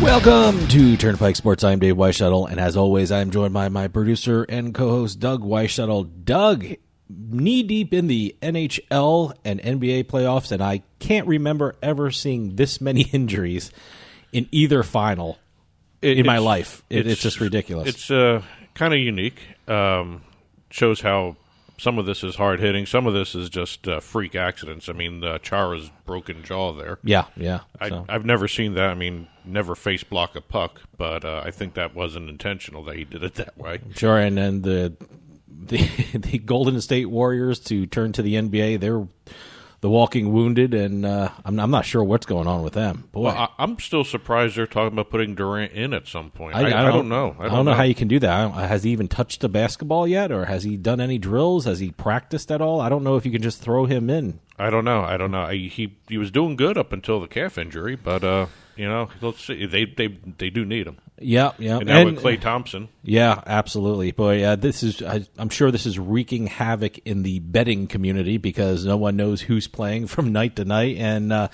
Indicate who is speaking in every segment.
Speaker 1: Welcome to Turnpike Sports. I'm Dave Weishuttle, and as always, I'm joined by my producer and co-host, Doug Weishuttle. Doug, knee-deep in the NHL and NBA playoffs, and I can't remember ever seeing this many injuries in either final in my life. It's just ridiculous.
Speaker 2: It's kind of unique. Shows how some of this is hard-hitting. Some of this is just freak accidents. I mean, Chara's broken jaw there.
Speaker 1: Yeah.
Speaker 2: I've never seen that. I mean, never face block a puck, but I think that wasn't intentional that he did it that way.
Speaker 1: Sure, and then the Golden State Warriors to turn to the NBA, they're the walking wounded, and I'm not sure what's going on with them. Boy,
Speaker 2: Well, I'm still surprised they're talking about putting Durant in at some point. I don't know.
Speaker 1: I don't know how you can do that. Has he even touched a basketball yet, or has he done any drills? Has he practiced at all? I don't know if you can just throw him in.
Speaker 2: I don't know. He was doing good up until the calf injury, but let's see. They do need him.
Speaker 1: Yeah.
Speaker 2: And now with Klay Thompson.
Speaker 1: Yeah, absolutely. Boy, I'm sure this is wreaking havoc in the betting community because no one knows who's playing from night to night. And,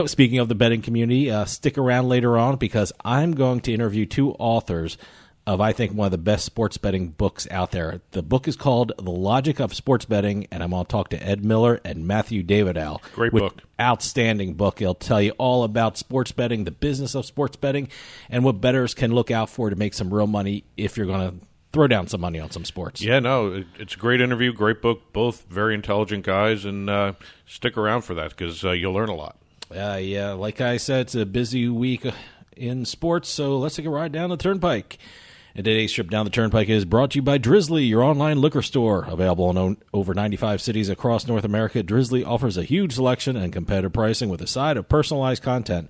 Speaker 1: speaking of the betting community, stick around later on because I'm going to interview two authors of, I think, one of the best sports betting books out there. The book is called The Logic of Sports Betting, and I'm going to talk to Ed Miller and Matthew Davidow.
Speaker 2: Great book.
Speaker 1: Outstanding book. It'll tell you all about sports betting, the business of sports betting, and what bettors can look out for to make some real money if you're going to throw down some money on some sports.
Speaker 2: Yeah, no, it's a great interview, great book, both very intelligent guys, and stick around for that because you'll learn a lot.
Speaker 1: Yeah, like I said, it's a busy week in sports, so let's take a ride down the Turnpike. And today's trip down the Turnpike is brought to you by Drizzly, your online liquor store. Available in over 95 cities across North America, Drizzly offers a huge selection and competitive pricing with a side of personalized content.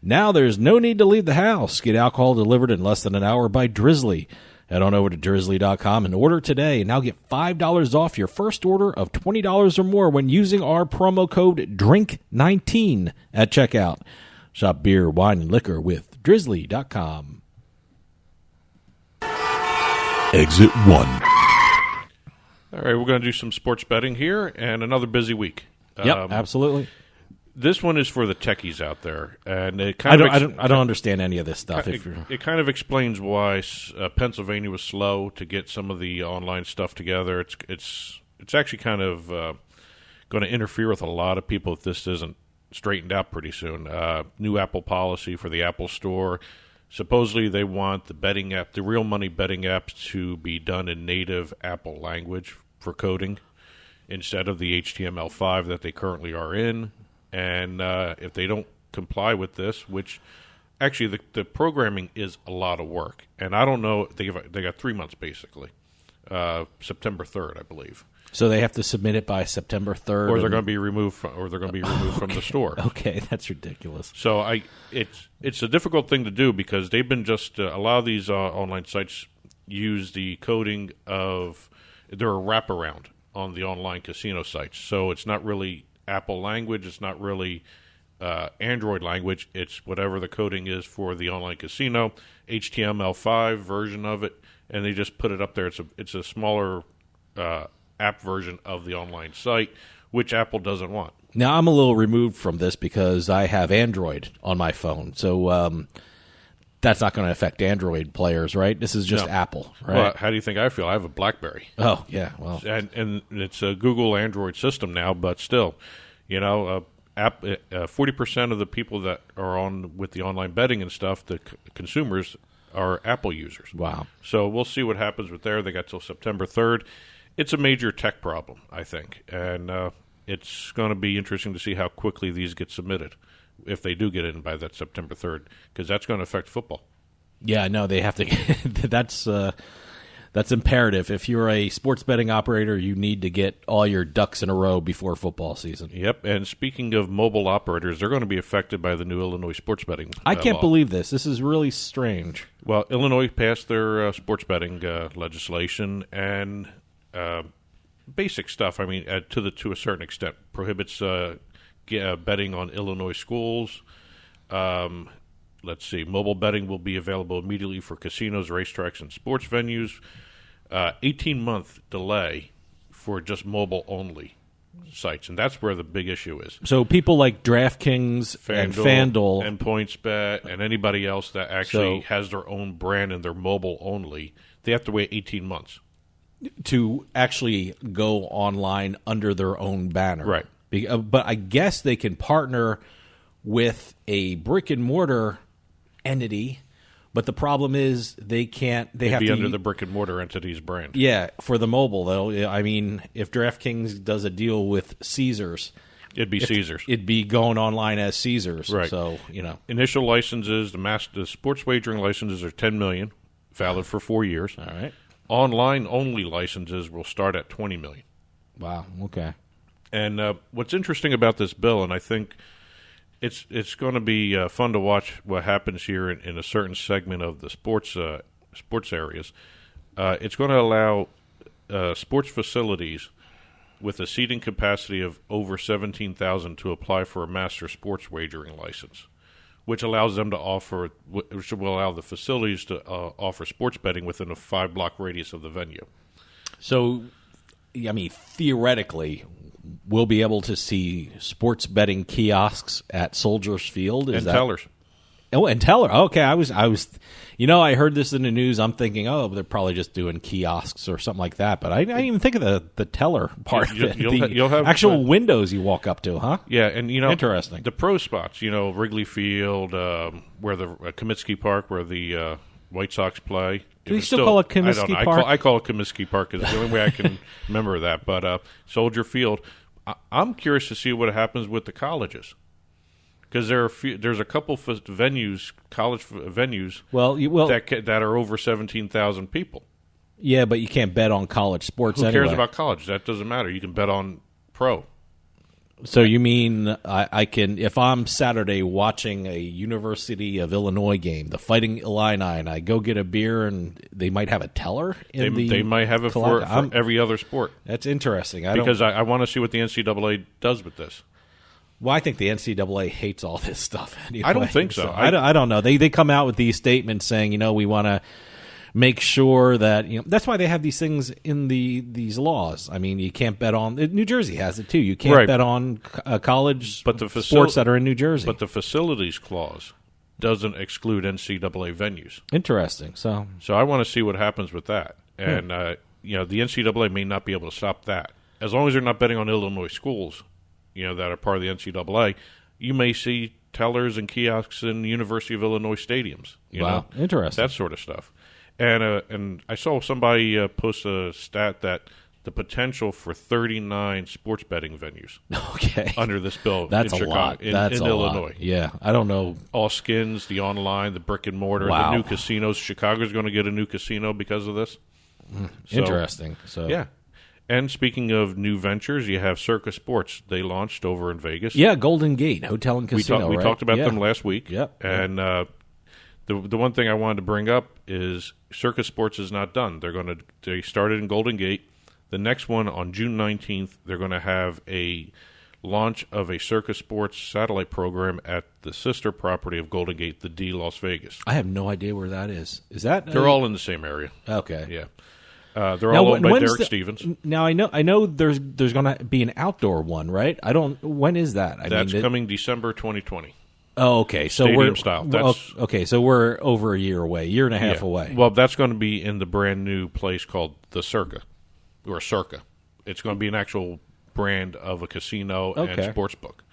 Speaker 1: Now there's no need to leave the house. Get alcohol delivered in less than an hour by Drizzly. Head on over to drizzly.com and order today. Now get $5 off your first order of $20 or more when using our promo code DRINK19 at checkout. Shop beer, wine, and liquor with drizzly.com.
Speaker 3: Exit 1.
Speaker 2: All right, we're going to do some sports betting here and another busy week.
Speaker 1: Yep, absolutely.
Speaker 2: This one is for the techies out there, and it
Speaker 1: I don't understand any of this stuff.
Speaker 2: It kind of explains why Pennsylvania was slow to get some of the online stuff together. It's actually kind of going to interfere with a lot of people if this isn't straightened out pretty soon. New Apple policy for the Apple Store. Supposedly they want the betting app, the real money betting apps, to be done in native Apple language for coding instead of the HTML5 that they currently are in. And if they don't comply with this, which actually the programming is a lot of work, and I don't know, they got 3 months basically, September 3rd, I believe.
Speaker 1: So they have to submit it by September 3rd,
Speaker 2: or they're going to be removed from the store.
Speaker 1: Okay, that's ridiculous.
Speaker 2: So it's a difficult thing to do because they've been just a lot of these online sites use the coding of they're a wraparound on the online casino sites. So it's not really Apple language. It's not really Android language. It's whatever the coding is for the online casino, HTML5 version of it, and they just put it up there. It's a smaller app version of the online site, which Apple doesn't want.
Speaker 1: Now, I'm a little removed from this because I have Android on my phone, so that's not going to affect Android players, right? This is just Apple, right?
Speaker 2: Well, how do you think I feel? I have a BlackBerry.
Speaker 1: Oh, yeah, well.
Speaker 2: And it's a Google Android system now, but still, 40% of the people that are on with the online betting and stuff, the consumers, are Apple users.
Speaker 1: Wow.
Speaker 2: So we'll see what happens with there. They got till September 3rd. It's a major tech problem, I think, and it's going to be interesting to see how quickly these get submitted, if they do get in by that September 3rd, because that's going to affect football.
Speaker 1: Yeah, no, they have to. That's imperative. If you're a sports betting operator, you need to get all your ducks in a row before football season.
Speaker 2: Yep, and speaking of mobile operators, they're going to be affected by the new Illinois sports betting
Speaker 1: I can't
Speaker 2: law.
Speaker 1: believe this. This is really strange.
Speaker 2: Well, Illinois passed their sports betting legislation, and basic stuff. I mean, to a certain extent, prohibits betting on Illinois schools. Let's see. Mobile betting will be available immediately for casinos, racetracks, and sports venues. 18-month delay for just mobile only. sites, and that's where the big issue is.
Speaker 1: So people like DraftKings and FanDuel
Speaker 2: and PointsBet and anybody else that actually has their own brand and they're mobile only, they have to wait 18 months.
Speaker 1: To actually go online under their own banner.
Speaker 2: Right.
Speaker 1: But I guess they can partner with a brick-and-mortar entity, but the problem is they can't. They have to
Speaker 2: be under the brick-and-mortar entity's brand.
Speaker 1: Yeah, for the mobile, though. I mean, if DraftKings does a deal with Caesars,
Speaker 2: it'd be Caesars.
Speaker 1: It'd be going online as Caesars.
Speaker 2: Right.
Speaker 1: So,
Speaker 2: initial licenses, the sports wagering licenses are $10 million, valid for 4 years.
Speaker 1: All right.
Speaker 2: Online-only licenses will start at $20 million.
Speaker 1: Wow, okay.
Speaker 2: And what's interesting about this bill, and I think it's going to be fun to watch what happens here in a certain segment of the sports areas, it's going to allow sports facilities with a seating capacity of over 17,000 to apply for a master sports wagering license, which allows them to offer, which will allow the facilities to offer sports betting within a 5-block radius of the venue.
Speaker 1: So, I mean, theoretically, we'll be able to see sports betting kiosks at Soldiers Field.
Speaker 2: Tellers.
Speaker 1: Oh, and teller. Okay, I was. I heard this in the news. I'm thinking, they're probably just doing kiosks or something like that. But I didn't even think of the teller part of it.
Speaker 2: You'll have
Speaker 1: actual windows you walk up to, huh?
Speaker 2: Yeah, and
Speaker 1: interesting.
Speaker 2: The pro spots, Wrigley Field, where the Comiskey Park, where the White Sox play.
Speaker 1: Do you still call it Comiskey Park?
Speaker 2: I call it Comiskey Park because it's the only way I can remember that. But Soldier Field, I'm curious to see what happens with the colleges. Because there's a couple venues, college venues, that are over 17,000 people.
Speaker 1: Yeah, but you can't bet on college sports.
Speaker 2: Who
Speaker 1: anyway.
Speaker 2: cares about college? That doesn't matter. You can bet on pro.
Speaker 1: So you mean I can, if I'm Saturday watching a University of Illinois game, the Fighting Illini, and I go get a beer, and they might have a teller in
Speaker 2: they might have it for every other sport.
Speaker 1: That's interesting.
Speaker 2: I want to see what the NCAA does with this.
Speaker 1: Well, I think the NCAA hates all this stuff anyway.
Speaker 2: I don't think so.
Speaker 1: I don't know. They come out with these statements saying, we want to make sure that that's why they have these things in these laws. I mean, you can't bet on. New Jersey has it too. You can't bet on college sports that are in New Jersey.
Speaker 2: But the facilities clause doesn't exclude NCAA venues.
Speaker 1: Interesting. So
Speaker 2: I want to see what happens with that. And the NCAA may not be able to stop that as long as they're not betting on Illinois schools. That are part of the NCAA, you may see tellers and kiosks in University of Illinois stadiums.
Speaker 1: Wow, interesting.
Speaker 2: That sort of stuff. And I saw somebody post a stat that the potential for 39 sports betting venues under this bill
Speaker 1: That's
Speaker 2: in
Speaker 1: a
Speaker 2: Chicago,
Speaker 1: lot.
Speaker 2: in
Speaker 1: That's a
Speaker 2: Illinois.
Speaker 1: Lot. Yeah, I don't know.
Speaker 2: All skins, the online, the brick and mortar,
Speaker 1: wow.
Speaker 2: the new casinos. Chicago's going to get a new casino because of this.
Speaker 1: Interesting. So
Speaker 2: yeah. And speaking of new ventures, you have Circa Sports. They launched over in Vegas.
Speaker 1: Yeah, Golden Gate Hotel and Casino.
Speaker 2: We talked about them last week.
Speaker 1: Yep.
Speaker 2: And the one thing I wanted to bring up is Circa Sports is not done. They started in Golden Gate. The next one on June 19th, they're going to have a launch of a Circa Sports satellite program at the sister property of Golden Gate, the D Las Vegas.
Speaker 1: I have no idea where that is. Is that?
Speaker 2: They're all in the same area.
Speaker 1: Okay.
Speaker 2: Yeah. They're all owned by Derek Stevens.
Speaker 1: Now I know there's going to be an outdoor one, right? When is that?
Speaker 2: That's coming December 2020.
Speaker 1: Oh, okay. So
Speaker 2: Stadium style.
Speaker 1: Okay, so we're over a year and a half away.
Speaker 2: Well, that's going to be in the brand new place called the Circa, or Circa. It's going to be an actual brand of a casino and sports book.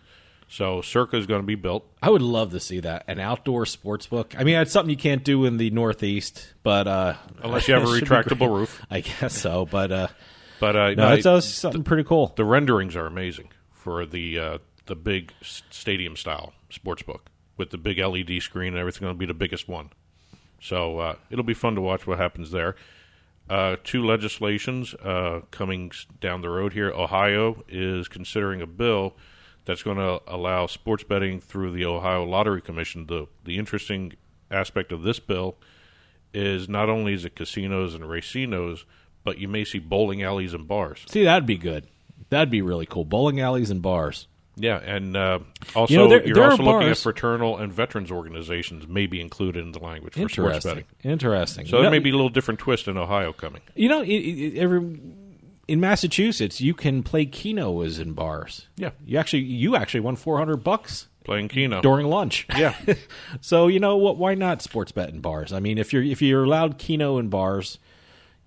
Speaker 2: So Circa is going to be built.
Speaker 1: I would love to see that, an outdoor sports book. I mean, it's something you can't do in the Northeast, but
Speaker 2: unless you have a retractable roof,
Speaker 1: I guess so. But no,
Speaker 2: it's
Speaker 1: something pretty cool.
Speaker 2: The renderings are amazing for the big stadium style sports book with the big LED screen and everything. Going to be the biggest one. So it'll be fun to watch what happens there. Two legislations coming down the road here. Ohio is considering a bill that's going to allow sports betting through the Ohio Lottery Commission. The interesting aspect of this bill is not only is it casinos and racinos, but you may see bowling alleys and bars.
Speaker 1: See, that'd be good. That'd be really cool. Bowling alleys and bars.
Speaker 2: Yeah, and also you're also looking at fraternal and veterans organizations may be included in the language for sports betting.
Speaker 1: Interesting.
Speaker 2: So there may be a little different twist in Ohio coming.
Speaker 1: in Massachusetts, you can play Keno as in bars.
Speaker 2: Yeah.
Speaker 1: You actually won $400
Speaker 2: Playing Keno.
Speaker 1: during lunch.
Speaker 2: Yeah.
Speaker 1: So you know what? Why not sports bet in bars? I mean, if you're allowed Keno in bars,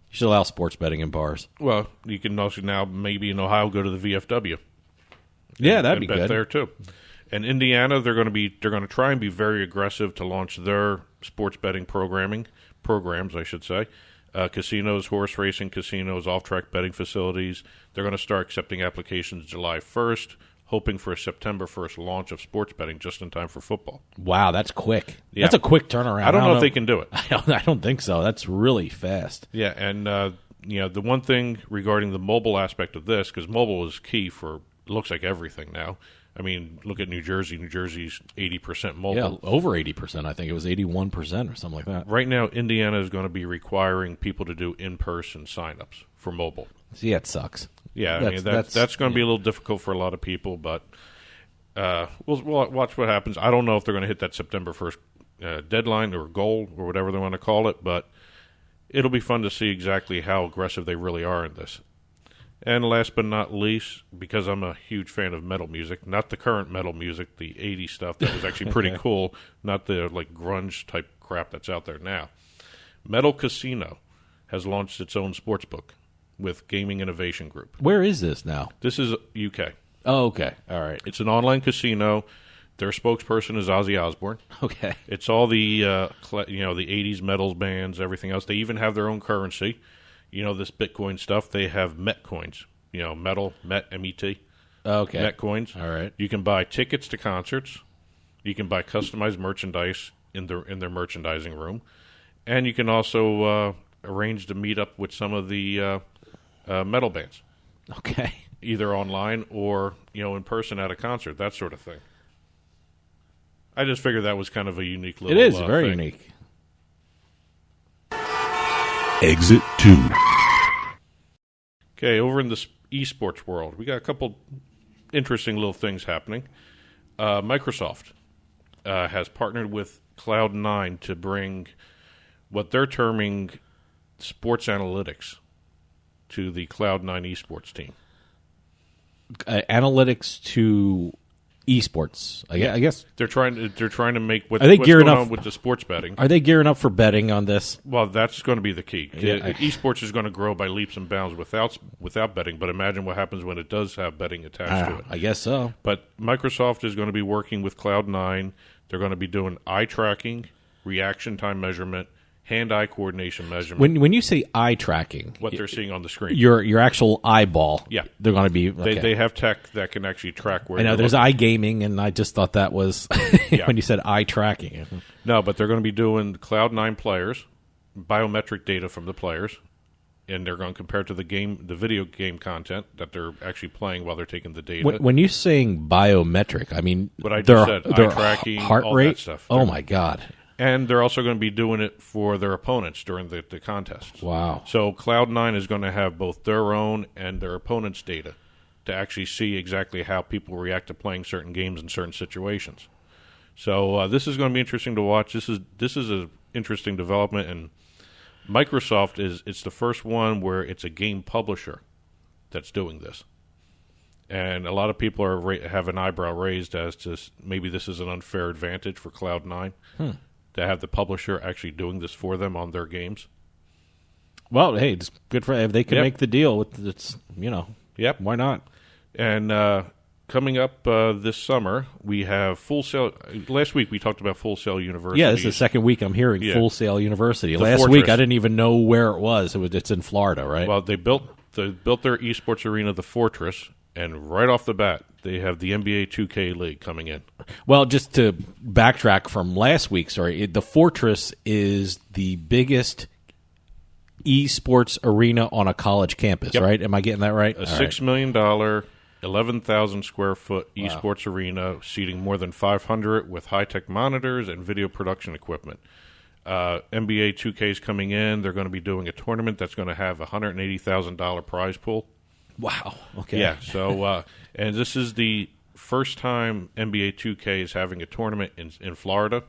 Speaker 1: you should allow sports betting in bars.
Speaker 2: Well, you can also now maybe in Ohio go to the VFW.
Speaker 1: Yeah, that'd be
Speaker 2: bet
Speaker 1: good.
Speaker 2: there too. And Indiana, they're going to try and be very aggressive to launch their sports betting programs, I should say. Casinos, horse racing casinos, off-track betting facilities. They're going to start accepting applications July 1st, hoping for a September 1st launch of sports betting just in time for football.
Speaker 1: Wow, that's quick.
Speaker 2: Yeah.
Speaker 1: That's a quick turnaround.
Speaker 2: I don't know if they can do it.
Speaker 1: I don't think so. That's really fast.
Speaker 2: Yeah, and the one thing regarding the mobile aspect of this, because mobile is key for looks like everything now. I mean, look at New Jersey. New Jersey's 80% mobile.
Speaker 1: Yeah, over 80%. I think it was 81% or something like that.
Speaker 2: Right now, Indiana is going to be requiring people to do in-person signups for mobile.
Speaker 1: See, it sucks.
Speaker 2: Yeah, I mean, that's going to be a little difficult for a lot of people, but we'll watch what happens. I don't know if they're going to hit that September 1st deadline or goal or whatever they want to call it, but it'll be fun to see exactly how aggressive they really are in this. And last but not least, because I'm a huge fan of metal music, not the current metal music, the 80s stuff that was actually pretty cool, not the like grunge type crap that's out there now. Metal Casino has launched its own sportsbook with Gaming Innovation Group.
Speaker 1: Where is this now?
Speaker 2: This is UK.
Speaker 1: Oh, okay. All right.
Speaker 2: It's an online casino. Their spokesperson is Ozzy Osbourne.
Speaker 1: Okay.
Speaker 2: It's all the the 80s metals bands, everything else. They even have their own currency. You know, this Bitcoin stuff, they have Met coins. You know, metal, Met, M-E-T.
Speaker 1: Okay.
Speaker 2: Met coins.
Speaker 1: All right.
Speaker 2: You can buy tickets to concerts. You can buy customized merchandise in their merchandising room. And you can also arrange to meet up with some of the metal bands.
Speaker 1: Okay.
Speaker 2: Either online or, in person at a concert, that sort of thing. I just figured that was kind of a unique little
Speaker 1: It is very
Speaker 2: thing.
Speaker 1: unique.
Speaker 3: Exit 2.
Speaker 2: Okay, over in the eSports world, we got a couple interesting little things happening. Microsoft has partnered with Cloud9 to bring what they're terming sports analytics to the Cloud9 eSports team.
Speaker 1: Analytics to eSports. I guess.
Speaker 2: They're trying to make what's
Speaker 1: Are they
Speaker 2: going
Speaker 1: gearing
Speaker 2: on
Speaker 1: up
Speaker 2: with the sports betting.
Speaker 1: Are they gearing up for betting on this?
Speaker 2: Well, that's going to be the key.
Speaker 1: Yeah,
Speaker 2: eSports is going to grow by leaps and bounds without betting, but imagine what happens when it does have betting attached to it.
Speaker 1: I guess so.
Speaker 2: But Microsoft is going to be working with Cloud9. They're going to be doing eye tracking, reaction time measurement, hand-eye coordination measurement.
Speaker 1: When you say eye tracking,
Speaker 2: what they're seeing on the screen.
Speaker 1: your actual eyeball.
Speaker 2: Yeah.
Speaker 1: They're going to be. Okay.
Speaker 2: They have tech that can actually track where
Speaker 1: I know
Speaker 2: you're
Speaker 1: there's
Speaker 2: looking.
Speaker 1: eye gaming, and I just thought that was when you said eye tracking.
Speaker 2: No, but they're going to be doing Cloud9 players, biometric data from the players, and they're going to compare it to the video game content that they're actually playing while they're taking the data.
Speaker 1: When you're saying biometric, I mean
Speaker 2: what I just said, eye tracking,
Speaker 1: heart
Speaker 2: all
Speaker 1: rate
Speaker 2: that stuff.
Speaker 1: Oh my God!
Speaker 2: And they're also going to be doing it for their opponents during the contests.
Speaker 1: Wow!
Speaker 2: So Cloud9 is going to have both their own and their opponents' data to actually see exactly how people react to playing certain games in certain situations. So this is going to be interesting to watch. This is an interesting development, and Microsoft it's the first one where it's a game publisher that's doing this. And a lot of people have an eyebrow raised as to maybe this is an unfair advantage for Cloud9 to have the publisher actually doing this for them on their games.
Speaker 1: Well, hey, it's good for if they can make the deal. It's
Speaker 2: Yep.
Speaker 1: why not?
Speaker 2: And coming up this summer, we have Full Sail. Last week we talked about Full Sail University.
Speaker 1: Yeah, this is the second week I'm hearing Full Sail University.
Speaker 2: The
Speaker 1: Last
Speaker 2: Fortress.
Speaker 1: week I didn't even know where it was. It's in Florida, right?
Speaker 2: Well, they built their esports arena, the Fortress, and right off the bat, they have the NBA 2K League coming in.
Speaker 1: Well, just to backtrack from last week, the Fortress is the biggest esports arena on a college campus, right? Am I getting that right?
Speaker 2: A $6 million, 11,000 square foot esports arena, seating more than 500 with high-tech monitors and video production equipment. NBA 2K is coming in. They're going to be doing a tournament that's going to have a $180,000 prize pool.
Speaker 1: Wow. Okay.
Speaker 2: Yeah. So, and this is the first time NBA 2K is having a tournament in Florida.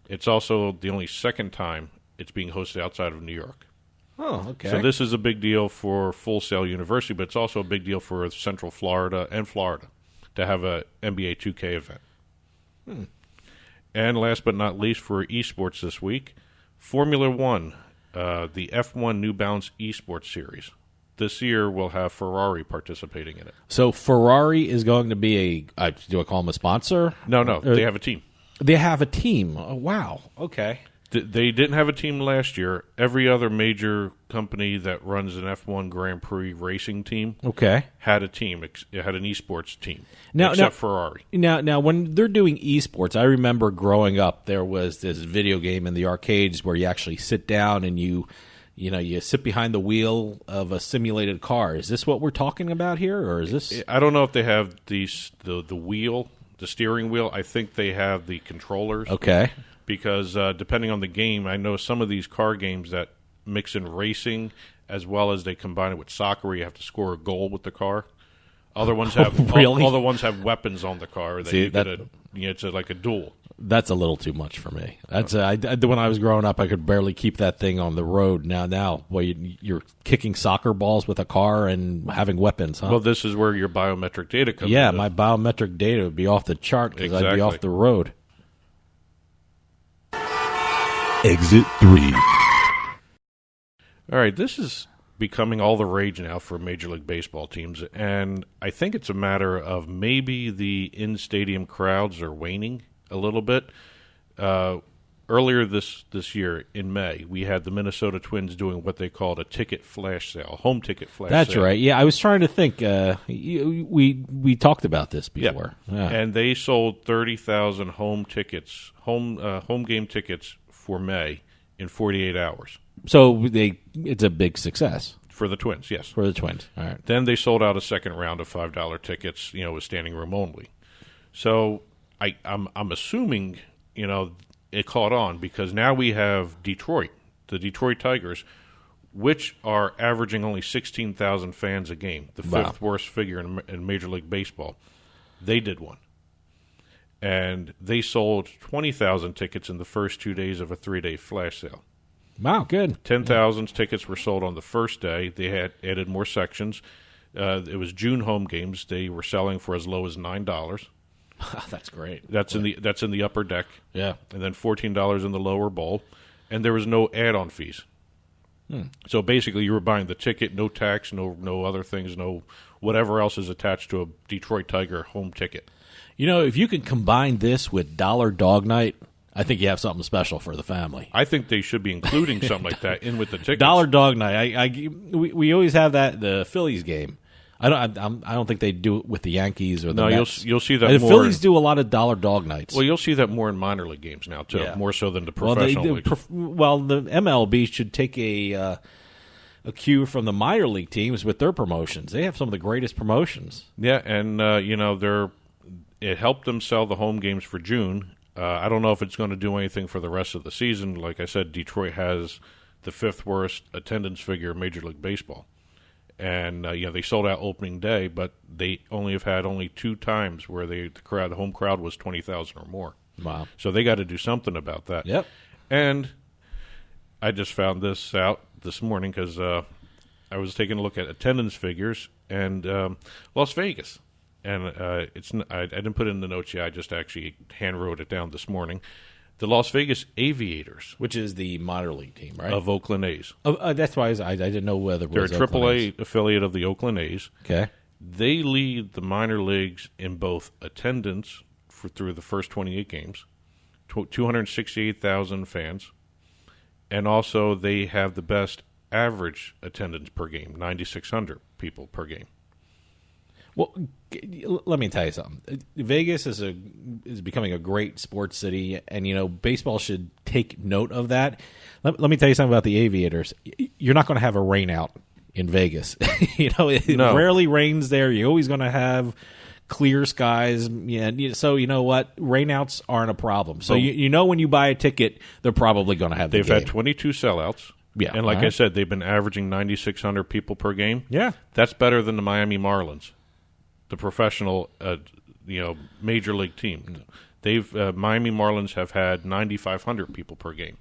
Speaker 2: It's also the only second time it's being hosted outside of New York.
Speaker 1: Oh, okay.
Speaker 2: So this is a big deal for Full Sail University, but it's also a big deal for Central Florida and Florida to have a NBA 2K event. And last but not least, for eSports this week, Formula One, the F1 New Balance eSports Series. This year we'll have Ferrari participating in it.
Speaker 1: So Ferrari is going to be do I call them a sponsor?
Speaker 2: No, they have a team.
Speaker 1: They have a team. Oh, wow. Okay.
Speaker 2: They didn't have a team last year. Every other major company that runs an F1 Grand Prix racing team had a team. It had an esports team, except Ferrari.
Speaker 1: Now, when they're doing esports, I remember growing up, there was this video game in the arcades where you actually sit down and you sit behind the wheel of a simulated car. Is this what we're talking about here, or is this?
Speaker 2: I don't know if they have the wheel, the steering wheel. I think they have the controllers.
Speaker 1: Okay.
Speaker 2: Because depending on the game, I know some of these car games that mix in racing as well as they combine it with soccer, where you have to score a goal with the car. Other ones have
Speaker 1: really?
Speaker 2: Other ones have weapons on the car. It's like a duel.
Speaker 1: That's a little too much for me. That's when I was growing up, I could barely keep that thing on the road. Now, you're kicking soccer balls with a car and having weapons, huh?
Speaker 2: Well, this is where your biometric data comes in.
Speaker 1: Yeah, my biometric data would be off the chart because I'd be off the road.
Speaker 3: Exit 3.
Speaker 2: All right, this is becoming all the rage now for Major League Baseball teams, and I think it's a matter of maybe the in-stadium crowds are waning a little bit. Earlier this year, in May, we had the Minnesota Twins doing what they called a ticket flash sale, home ticket flash sale.
Speaker 1: That's right. Yeah, I was trying to think. We talked about this before.
Speaker 2: Yeah. And they sold 30,000 home game tickets for May in 48 hours.
Speaker 1: So it's a big success.
Speaker 2: For the Twins, yes.
Speaker 1: For the Twins, all right.
Speaker 2: Then they sold out a second round of $5 tickets, with standing room only. So I'm assuming, it caught on because now we have Detroit, the Detroit Tigers, which are averaging only 16,000 fans a game, the fifth worst figure in Major League Baseball. They did one. And they sold 20,000 tickets in the first 2 days of a 3-day flash sale.
Speaker 1: Wow, good.
Speaker 2: 10,000 tickets were sold on the first day. They had added more sections. It was June home games. They were selling for as low as $9.
Speaker 1: That's great.
Speaker 2: That's in the upper deck.
Speaker 1: Yeah.
Speaker 2: And then $14 in the lower bowl. And there was no add-on fees. So basically you were buying the ticket, no tax, no other things, no whatever else is attached to a Detroit Tiger home ticket.
Speaker 1: If you could combine this with Dollar Dog Night, I think you have something special for the family.
Speaker 2: I think they should be including something like that in with the tickets.
Speaker 1: Dollar Dog Night. We always have that the Phillies game. I don't think they do it with the Yankees or the Mets.
Speaker 2: You'll see that
Speaker 1: the
Speaker 2: more.
Speaker 1: Phillies do a lot of Dollar Dog Nights.
Speaker 2: Well, you'll see that more in minor league games now too, more so than the professional leagues.
Speaker 1: The MLB should take a cue from the minor league teams with their promotions. They have some of the greatest promotions.
Speaker 2: Yeah, and it helped them sell the home games for June. I don't know if it's going to do anything for the rest of the season. Like I said, Detroit has the fifth worst attendance figure in Major League Baseball. And, they sold out opening day, but they have had 2 times where the home crowd was 20,000 or more.
Speaker 1: Wow.
Speaker 2: So they got to do something about that.
Speaker 1: Yep.
Speaker 2: And I just found this out this morning because I was taking a look at attendance figures and Las Vegas. And I didn't put it in the notes yet. I just actually hand wrote it down this morning. The Las Vegas Aviators,
Speaker 1: which is the minor league team, right?
Speaker 2: Of Oakland A's.
Speaker 1: That's why I didn't know whether it was
Speaker 2: they're a AAA affiliate of the Oakland A's.
Speaker 1: Okay.
Speaker 2: They lead the minor leagues in both attendance through the first 28 games, 268,000 fans, and also they have the best average attendance per game, 9,600 people per game.
Speaker 1: Well, let me tell you something. Vegas is becoming a great sports city, and baseball should take note of that. Let me tell you something about the Aviators. You're not going to have a rain out in Vegas. It rarely rains there. You're always going to have clear skies. Yeah, so you know what? Rainouts aren't a problem. So when you buy a ticket, they're probably going to have.
Speaker 2: They've had 22 sellouts.
Speaker 1: Yeah,
Speaker 2: and like I said, they've been averaging 9,600 people per game.
Speaker 1: Yeah,
Speaker 2: that's better than the Miami Marlins, the professional, major league team. Miami Marlins have had 9,500 people per game,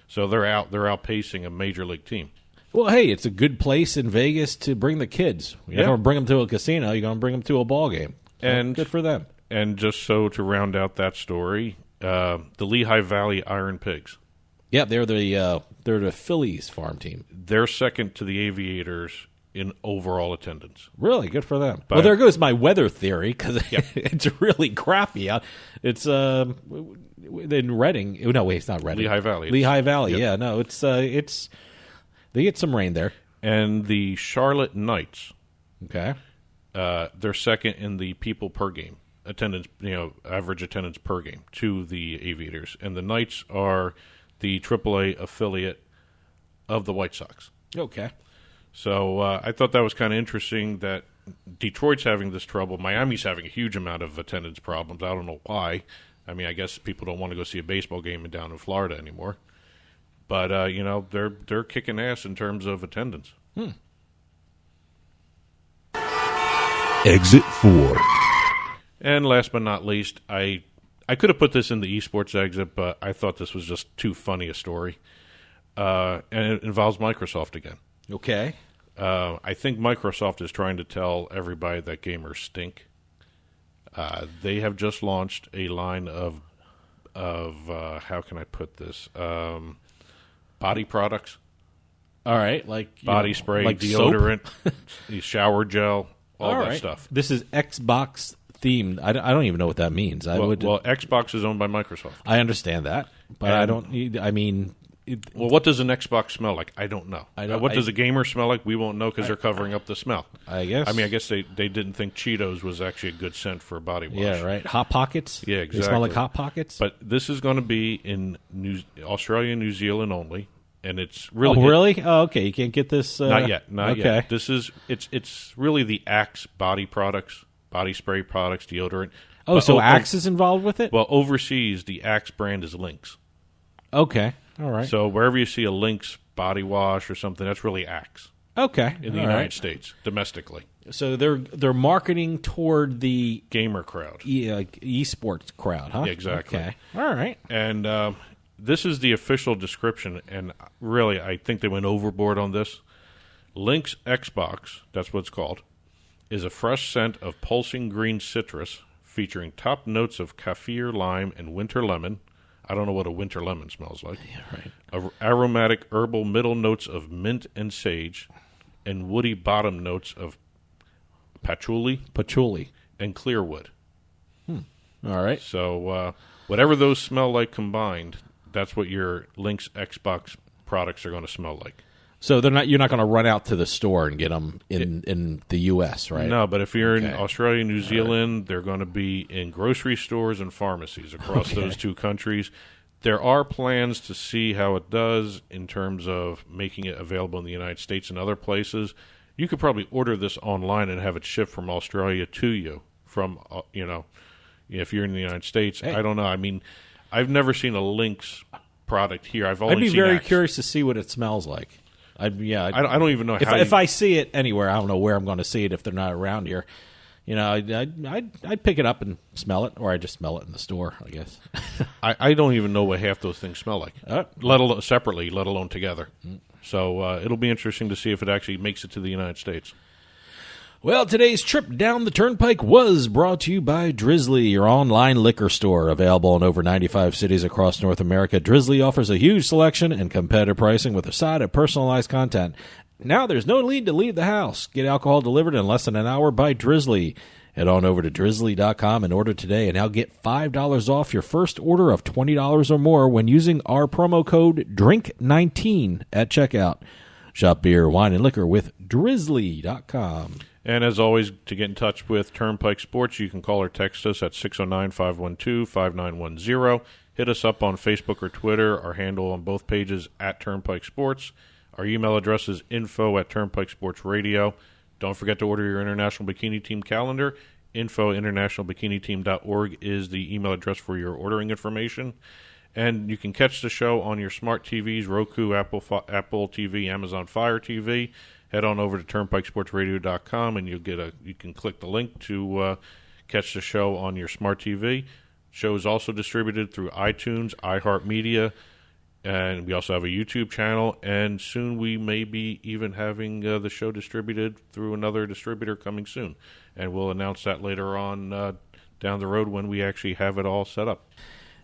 Speaker 2: so they're outpacing a major league team.
Speaker 1: Well, hey, it's a good place in Vegas to bring the kids. You're not going to bring them to a casino. You're going to bring them to a ball game. So
Speaker 2: And
Speaker 1: good for them.
Speaker 2: And just so to round out that story, the Lehigh Valley Iron Pigs.
Speaker 1: Yeah, they're the Phillies farm team.
Speaker 2: They're second to the Aviators in overall attendance.
Speaker 1: Really good for them. Well, there goes my weather theory because it's really crappy out. It's in Reading. No, wait, it's not Reading.
Speaker 2: Lehigh Valley.
Speaker 1: Lehigh Valley. Yeah, no, it's they get some rain there.
Speaker 2: And the Charlotte Knights.
Speaker 1: Okay.
Speaker 2: They're second in the people per game attendance. Average attendance per game to the Aviators, and the Knights are the AAA affiliate of the White Sox.
Speaker 1: Okay.
Speaker 2: So I thought that was kind of interesting that Detroit's having this trouble. Miami's having a huge amount of attendance problems. I don't know why. I mean, I guess people don't want to go see a baseball game down in Florida anymore. But they're kicking ass in terms of attendance.
Speaker 3: Exit 4.
Speaker 2: And last but not least, I could have put this in the eSports exit, but I thought this was just too funny a story. And it involves Microsoft again.
Speaker 1: Okay.
Speaker 2: I think Microsoft is trying to tell everybody that gamers stink. They have just launched a line of how can I put this? Body products.
Speaker 1: All right, like
Speaker 2: Body spray,
Speaker 1: like
Speaker 2: deodorant, shower gel, all that
Speaker 1: right.
Speaker 2: stuff.
Speaker 1: This is Xbox themed. I don't even know what that means.
Speaker 2: Well, Xbox is owned by Microsoft.
Speaker 1: I understand that, but I don't. I mean,
Speaker 2: Well, what does an Xbox smell like? I don't know. What does a gamer smell like? We won't know because they're covering up the smell.
Speaker 1: I guess.
Speaker 2: I mean, I guess they didn't think Cheetos was actually a good scent for a body wash.
Speaker 1: Yeah, right. Hot Pockets.
Speaker 2: Yeah, exactly.
Speaker 1: They smell like Hot Pockets.
Speaker 2: But this is going to be in Australia and New Zealand only, and it's really
Speaker 1: really? Oh, okay. You can't get this.
Speaker 2: Not yet. Not
Speaker 1: okay.
Speaker 2: yet. This is it's really the Axe body products, body spray products, deodorant.
Speaker 1: Oh, so Axe is involved with it?
Speaker 2: Well, overseas, the Axe brand is Lynx.
Speaker 1: Okay. All right.
Speaker 2: So wherever you see a Lynx body wash or something, that's really Axe.
Speaker 1: Okay.
Speaker 2: In the United States, domestically.
Speaker 1: So they're marketing toward the
Speaker 2: gamer crowd,
Speaker 1: eSports crowd, huh?
Speaker 2: Yeah, exactly.
Speaker 1: Okay. All right.
Speaker 2: And this is the official description, and really, I think they went overboard on this. Lynx Xbox, that's what it's called, is a fresh scent of pulsing green citrus featuring top notes of kaffir, lime, and winter lemon. I don't know what a winter lemon smells like.
Speaker 1: Yeah, right.
Speaker 2: Aromatic herbal middle notes of mint and sage, and woody bottom notes of patchouli and clearwood.
Speaker 1: All right.
Speaker 2: So whatever those smell like combined, that's what your Lynx Xbox products are going to smell like.
Speaker 1: So you're not going to run out to the store and get them in the U.S., right?
Speaker 2: No, but if you're in Australia and New Zealand, they're going to be in grocery stores and pharmacies across those two countries. There are plans to see how it does in terms of making it available in the United States and other places. You could probably order this online and have it shipped from Australia to you from, if you're in the United States. Hey. I don't know. I mean, I've never seen a Lynx product here. I'd be
Speaker 1: very curious to see what it smells like. I
Speaker 2: don't even know
Speaker 1: if I see it anywhere. I don't know where I'm going to see it if they're not around here. I'd pick it up and smell it, or I just smell it in the store, I guess.
Speaker 2: I don't even know what half those things smell like, let alone separately, let alone together. So it'll be interesting to see if it actually makes it to the United States.
Speaker 1: Well, today's trip down the Turnpike was brought to you by Drizzly, your online liquor store. Available in over 95 cities across North America, Drizzly offers a huge selection and competitive pricing with a side of personalized content. Now there's no need to leave the house. Get alcohol delivered in less than an hour by Drizzly. Head on over to drizzly.com and order today, and now get $5 off your first order of $20 or more when using our promo code DRINK19 at checkout. Shop beer, wine, and liquor with drizzly.com.
Speaker 2: And as always, to get in touch with Turnpike Sports, you can call or text us at 609-512-5910. Hit us up on Facebook or Twitter. Our handle on both pages at Turnpike Sports. Our email address is info@turnpikesportsradio. Don't forget to order your International Bikini Team calendar. info@internationalbikini-team.org is the email address for your ordering information. And you can catch the show on your smart TVs, Roku, Apple TV, Amazon Fire TV. Head on over to turnpikesportsradio.com and you can click the link to catch the show on your smart TV. Show is also distributed through iTunes, iHeartMedia, And we also have a YouTube channel, and soon we may be even having the show distributed through another distributor coming soon. And we'll announce that later on down the road when we actually have it all set up.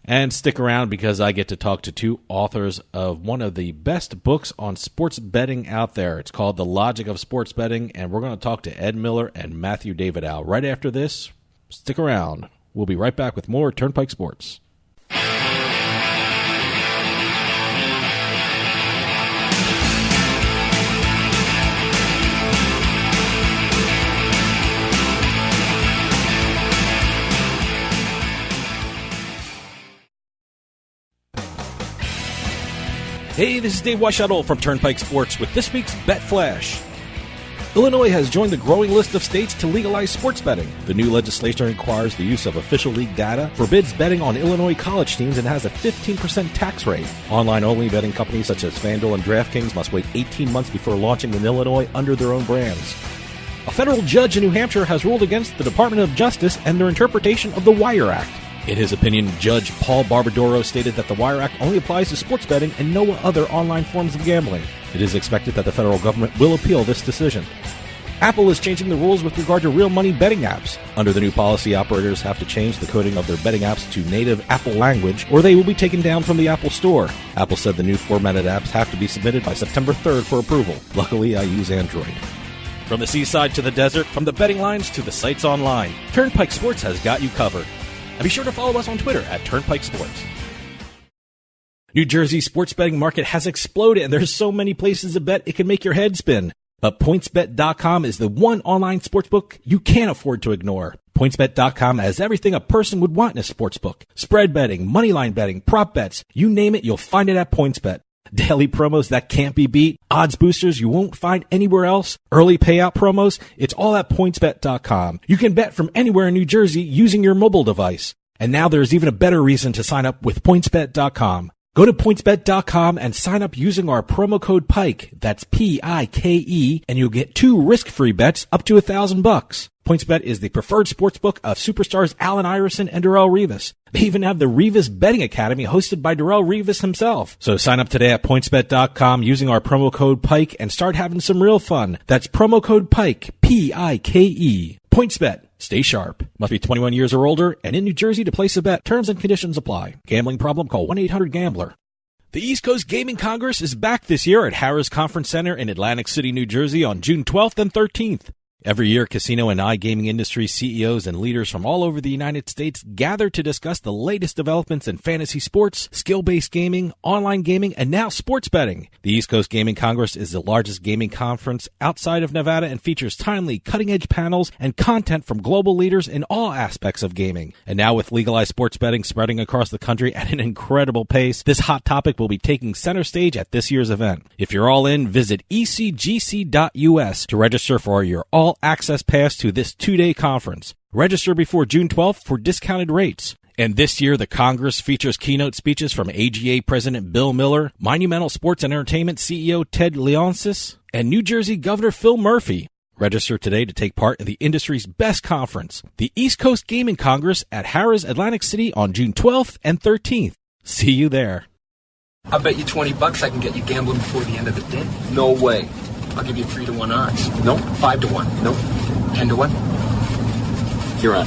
Speaker 1: And stick around because I get to talk to two authors of one of the best books on sports betting out there. It's called The Logic of Sports Betting, and we're going to talk to Ed Miller and Matthew Davidow right after this. Stick around. We'll be right back with more Turnpike Sports. Hey, this is Dave Weishuttle from Turnpike Sports with this week's Bet Flash. Illinois has joined the growing list of states to legalize sports betting. The new legislation requires the use of official league data, forbids betting on Illinois college teams, and has a 15% tax rate. Online-only betting companies such as FanDuel and DraftKings must wait 18 months before launching in Illinois under their own brands. A federal judge in New Hampshire has ruled against the Department of Justice and their interpretation of the Wire Act. In his opinion, Judge Paul Barbadoro stated that the Wire Act only applies to sports betting and no other online forms of gambling. It is expected that the federal government will appeal this decision. Apple is changing the rules with regard to real money betting apps. Under the new policy, operators have to change the coding of their betting apps to native Apple language, or they will be taken down from the Apple Store. Apple said the new formatted apps have to be submitted by September 3rd for approval. Luckily, I use Android. From the seaside to the desert, from the betting lines to the sites online, Turnpike Sports has got you covered. And be sure to follow us on Twitter at Turnpike Sports. New Jersey's sports betting market has exploded, and there's so many places to bet it can make your head spin. But PointsBet.com is the one online sportsbook you can't afford to ignore. PointsBet.com has everything a person would want in a sportsbook. Spread betting, moneyline betting, prop bets, you name it, you'll find it at PointsBet. Daily promos that can't be beat, odds boosters you won't find anywhere else, early payout promos, it's all at PointsBet.com. You can bet from anywhere in New Jersey using your mobile device. And now there's even a better reason to sign up with PointsBet.com. Go to PointsBet.com and sign up using our promo code PIKE, that's P-I-K-E, and you'll get 2 risk-free bets up to $1,000. PointsBet is the preferred sportsbook of superstars Allen Iverson and Darrelle Revis. They even have the Revis Betting Academy hosted by Darrelle Revis himself. So sign up today at PointsBet.com using our promo code PIKE and start having some real fun. That's promo code PIKE, P-I-K-E. PointsBet. Stay sharp. Must be 21 years or older and in New Jersey to place a bet. Terms and conditions apply. Gambling problem? Call 1-800-GAMBLER. The East Coast Gaming Congress is back this year at Harrah's Conference Center in Atlantic City, New Jersey on June 12th and 13th. Every year, casino and iGaming industry CEOs and leaders from all over the United States gather to discuss the latest developments in fantasy sports, skill-based gaming, online gaming, and now sports betting. The East Coast Gaming Congress is the largest gaming conference outside of Nevada and features timely, cutting-edge panels and content from global leaders in all aspects of gaming. And now with legalized sports betting spreading across the country at an incredible pace, this hot topic will be taking center stage at this year's event. If you're all in, visit ecgc.us to register for your all-access pass to this 2-day conference. Register before June 12th for discounted rates. And this year, the Congress features keynote speeches from AGA President Bill Miller, Monumental Sports and Entertainment CEO Ted Leonsis, and New Jersey Governor Phil Murphy. Register today to take part in the industry's best conference, the East Coast Gaming Congress at Harrah's Atlantic City on June 12th and 13th. See you there.
Speaker 4: I'll bet you $20 I can get you gambling before the end of the day.
Speaker 5: No way.
Speaker 4: I'll give you 3-1 odds.
Speaker 5: Nope.
Speaker 4: 5-1.
Speaker 5: Nope.
Speaker 4: 10-1.
Speaker 5: You're on.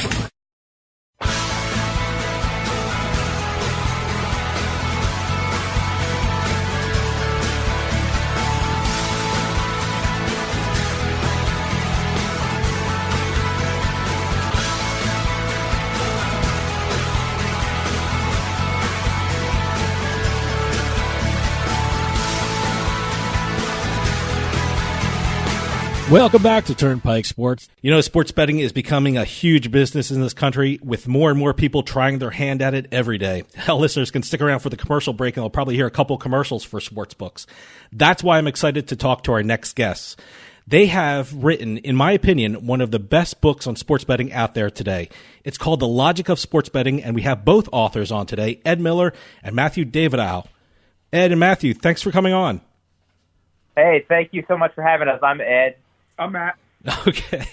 Speaker 1: Welcome back to Turnpike Sports. You know, sports betting is becoming a huge business in this country with more and more people trying their hand at it every day. Hell, listeners can stick around for the commercial break and they'll probably hear a couple commercials for sports books. That's why I'm excited to talk to our next guests. They have written, in my opinion, one of the best books on sports betting out there today. It's called The Logic of Sports Betting, and we have both authors on today, Ed Miller and Matthew Davidow. Ed and Matthew, thanks for coming on.
Speaker 6: Hey, thank you so much for having us. I'm Ed.
Speaker 7: I'm Matt.
Speaker 1: Okay.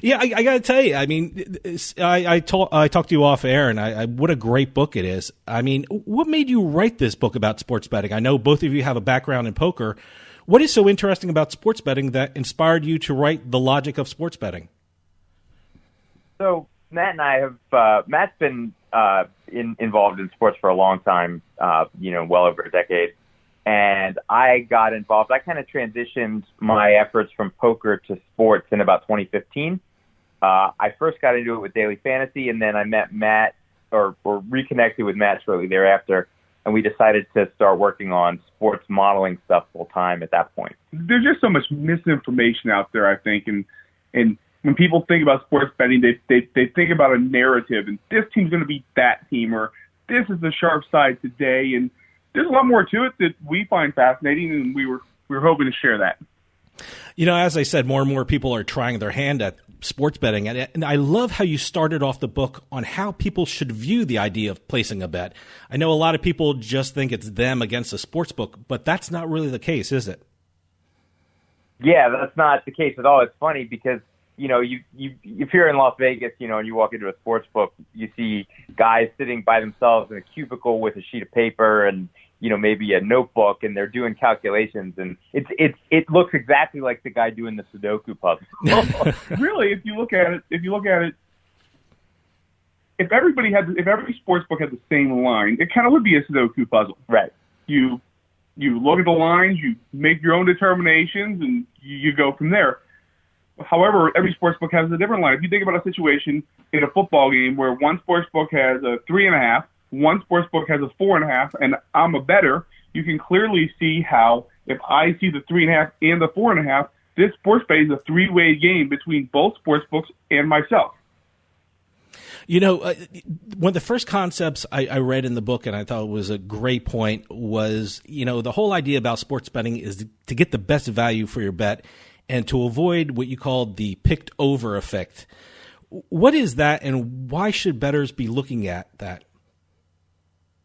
Speaker 1: Yeah, I got to tell you, I mean, I talked to you off air, and what a great book it is. I mean, what made you write this book about sports betting? I know both of you have a background in poker. What is so interesting about sports betting that inspired you to write The Logic of Sports Betting?
Speaker 5: So Matt and I have, Matt's been involved in sports for a long time, well over a decade. And I got involved. I kind of transitioned my efforts from poker to sports in about 2015. I first got into it with Daily Fantasy, and then I met Matt, or reconnected with Matt shortly thereafter, and we decided to start working on sports modeling stuff full time at that point.
Speaker 6: There's just so much misinformation out there, I think, and when people think about sports betting, they think about a narrative, and this team's going to beat that team, or this is the sharp side today, and there's a lot more to it that we find fascinating, and we were hoping to share that.
Speaker 1: You know, as I said, more and more people are trying their hand at sports betting, and I love how you started off the book on how people should view the idea of placing a bet. I know a lot of people just think it's them against a sports book, but that's not really the case, is it?
Speaker 5: Yeah, that's not the case at all. It's funny because, you if you're in Las Vegas, and you walk into a sports book, you see guys sitting by themselves in a cubicle with a sheet of paper and, maybe a notebook, and they're doing calculations, and it looks exactly like the guy doing the Sudoku puzzle.
Speaker 6: Really, if you look at it, if every sports book had the same line, it kind of would be a Sudoku puzzle.
Speaker 5: Right.
Speaker 6: You look at the lines, you make your own determinations, and you go from there. However, every sports book has a different line. If you think about a situation in a football game where one sports book has a 3.5, one sports book has a 4.5, and I'm a bettor, you can clearly see how if I see the 3.5 and the 4.5, this sports bet is a three-way game between both sports books and myself.
Speaker 1: One of the first concepts I read in the book, and I thought was a great point, was, the whole idea about sports betting is to get the best value for your bet and to avoid what you call the picked over effect. What is that, and why should bettors be looking at that?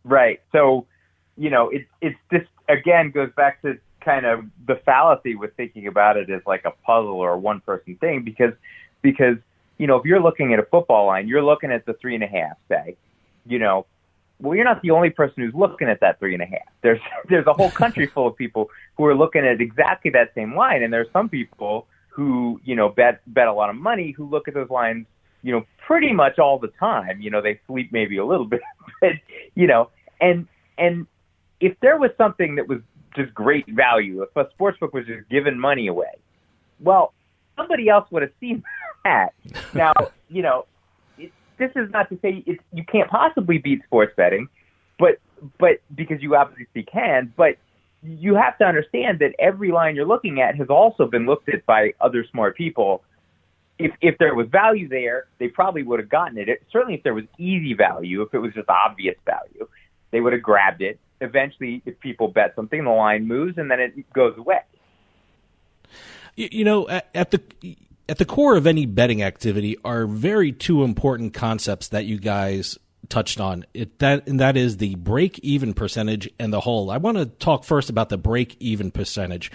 Speaker 5: Right. So, it's this, again, goes back to kind of the fallacy with thinking about it as like a puzzle or a one-person thing, because if you're looking at a football line, you're looking at the 3.5, say, well, you're not the only person who's looking at that 3.5. There's a whole country full of people who are looking at exactly that same line, and there's some people who, bet a lot of money who look at those lines, pretty much all the time. They sleep maybe a little bit, but, and if there was something that was just great value, if a sportsbook was just giving money away, well, somebody else would have seen that. Now, this is not to say you can't possibly beat sports betting, but because you obviously can, but you have to understand that every line you're looking at has also been looked at by other smart people. If there was value there, they probably would have gotten it. Certainly if there was easy value, if it was just obvious value, they would have grabbed it. Eventually, if people bet something, the line moves and then it goes away.
Speaker 1: At the core of any betting activity are two important concepts that you guys touched on. That is the break-even percentage and the hold. I want to talk first about the break-even percentage.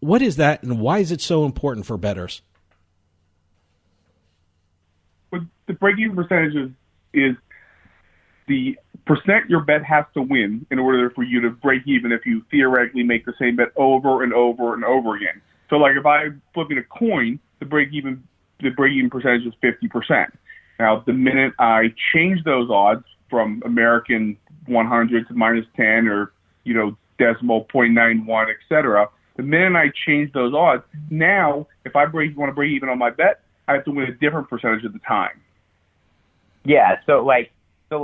Speaker 1: What is that, and why is it so important for bettors?
Speaker 6: Well, the break-even percentage is the percent your bet has to win in order for you to break even if you theoretically make the same bet over and over and over again. So, like if I'm flipping a coin, the break-even percentage is 50%. Now, the minute I change those odds from American 100 to -10 or, decimal 0.91, et cetera, the minute I change those odds, now if I want to break even on my bet, I have to win a different percentage at the time.
Speaker 5: Yeah, so the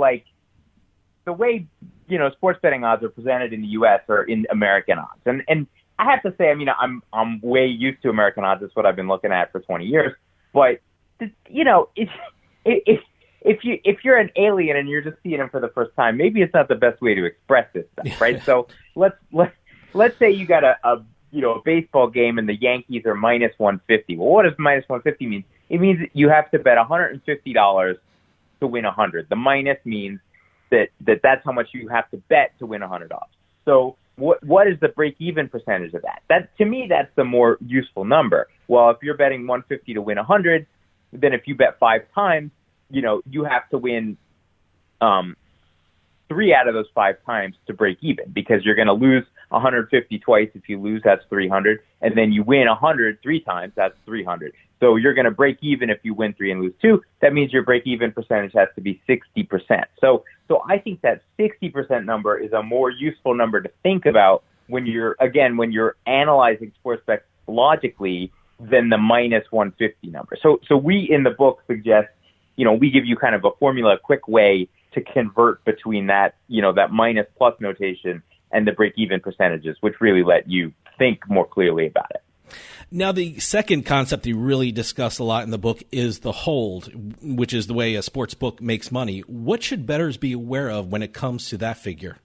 Speaker 5: way, sports betting odds are presented in the U.S. are in American odds. And I have to say, I'm way used to American odds. That's what I've been looking at for 20 years. But, if you're an alien and you're just seeing them for the first time, maybe it's not the best way to express this stuff, right? So let's say you got a baseball game and the Yankees are -150. Well, what does -150 mean? It means that you have to bet $150 to win 100. The minus means that's how much you have to bet to win $100. So what is the break-even percentage of that? That to me, that's the more useful number. Well, if you're betting 150 to win 100, then if you bet 5 times, you have to win 3 out of those 5 times to break even, because you're going to lose 150 twice. If you lose, that's 300, and then you win 100 3 times, that's 300. So you're going to break even if you win 3 and lose 2. That means your break even percentage has to be 60%. So I think that 60% number is a more useful number to think about when you're analyzing sports bets logically than the minus 150 number. So we in the book suggest, we give you kind of a formula, a quick way to convert between that, that minus plus notation and the break-even percentages, which really let you think more clearly about it.
Speaker 1: Now, the second concept you really discuss a lot in the book is the hold, which is the way a sports book makes money. What should bettors be aware of when it comes to that figure?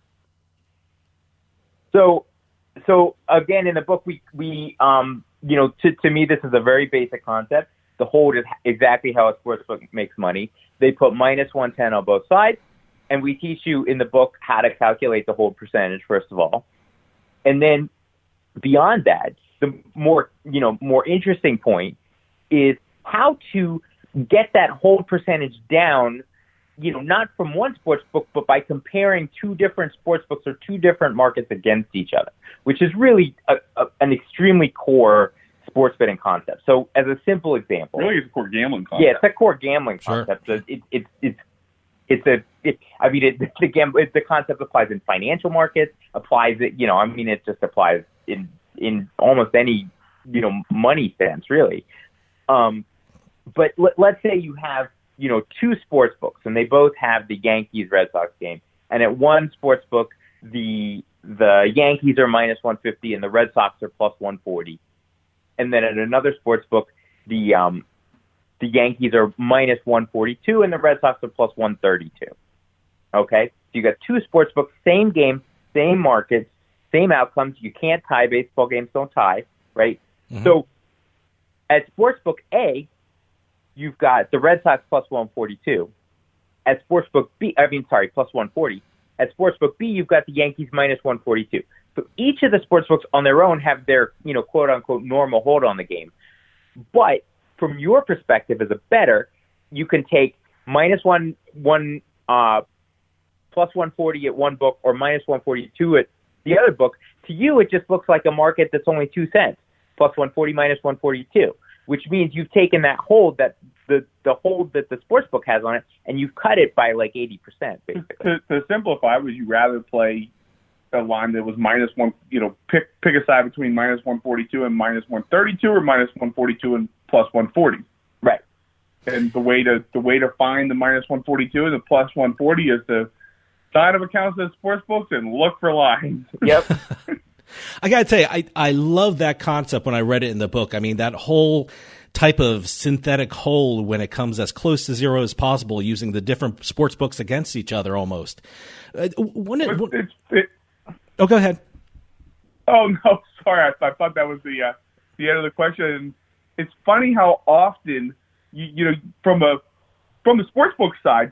Speaker 5: So again, in the book, we to me, this is a very basic concept. The hold is exactly how a sports book makes money. They put minus 110 on both sides, and we teach you in the book how to calculate the hold percentage, first of all. And then beyond that, the more interesting point is how to get that hold percentage down, not from one sports book, but by comparing 2 different sports books or 2 different markets against each other, which is really an extremely core sports betting concept. So as a simple example,
Speaker 6: really, it's a core gambling concept.
Speaker 5: Yeah, it's a core gambling concept.
Speaker 1: Sure.
Speaker 5: The concept applies in financial markets, it just applies in almost any, money sense, really. But let's say you have, 2 sports books, and they both have the Yankees-Red Sox game. And at one sports book, the Yankees are minus 150 and the Red Sox are plus 140. And then at another sports book, the Yankees are minus 142 and the Red Sox are plus 132. Okay? So you got 2 sports books, same game, same markets, same outcomes. You can't tie. Baseball games don't tie, right? Mm-hmm. So at Sportsbook A, you've got the Red Sox plus 142. At Sportsbook B, plus 140. At Sportsbook B, you've got the Yankees minus 142. So each of the sportsbooks on their own have their, quote unquote, normal hold on the game. But from your perspective as a bettor, you can take minus plus 140 at one book or minus 142 at the other book. To you, it just looks like a market that's only 2 cents, plus 140 minus 142, which means you've taken that hold, that the hold that the sportsbook has on it, and you've cut it by like 80%, basically.
Speaker 6: To simplify, would you rather play a line that was minus 1, pick a side between minus 142 and minus 132, or minus 142 and plus 140?
Speaker 5: Right.
Speaker 6: And the way to find the minus 142 and the plus 140 is to sign up accounts at sports books and look for lines.
Speaker 5: Yep.
Speaker 1: I got to tell you, I love that concept when I read it in the book. I mean, that whole type of synthetic hold when it comes as close to zero as possible, using the different sports books against each other almost.
Speaker 6: Go
Speaker 1: ahead.
Speaker 6: Oh, no, sorry. I thought that was the end of the question. It's funny how often, from the sportsbook side,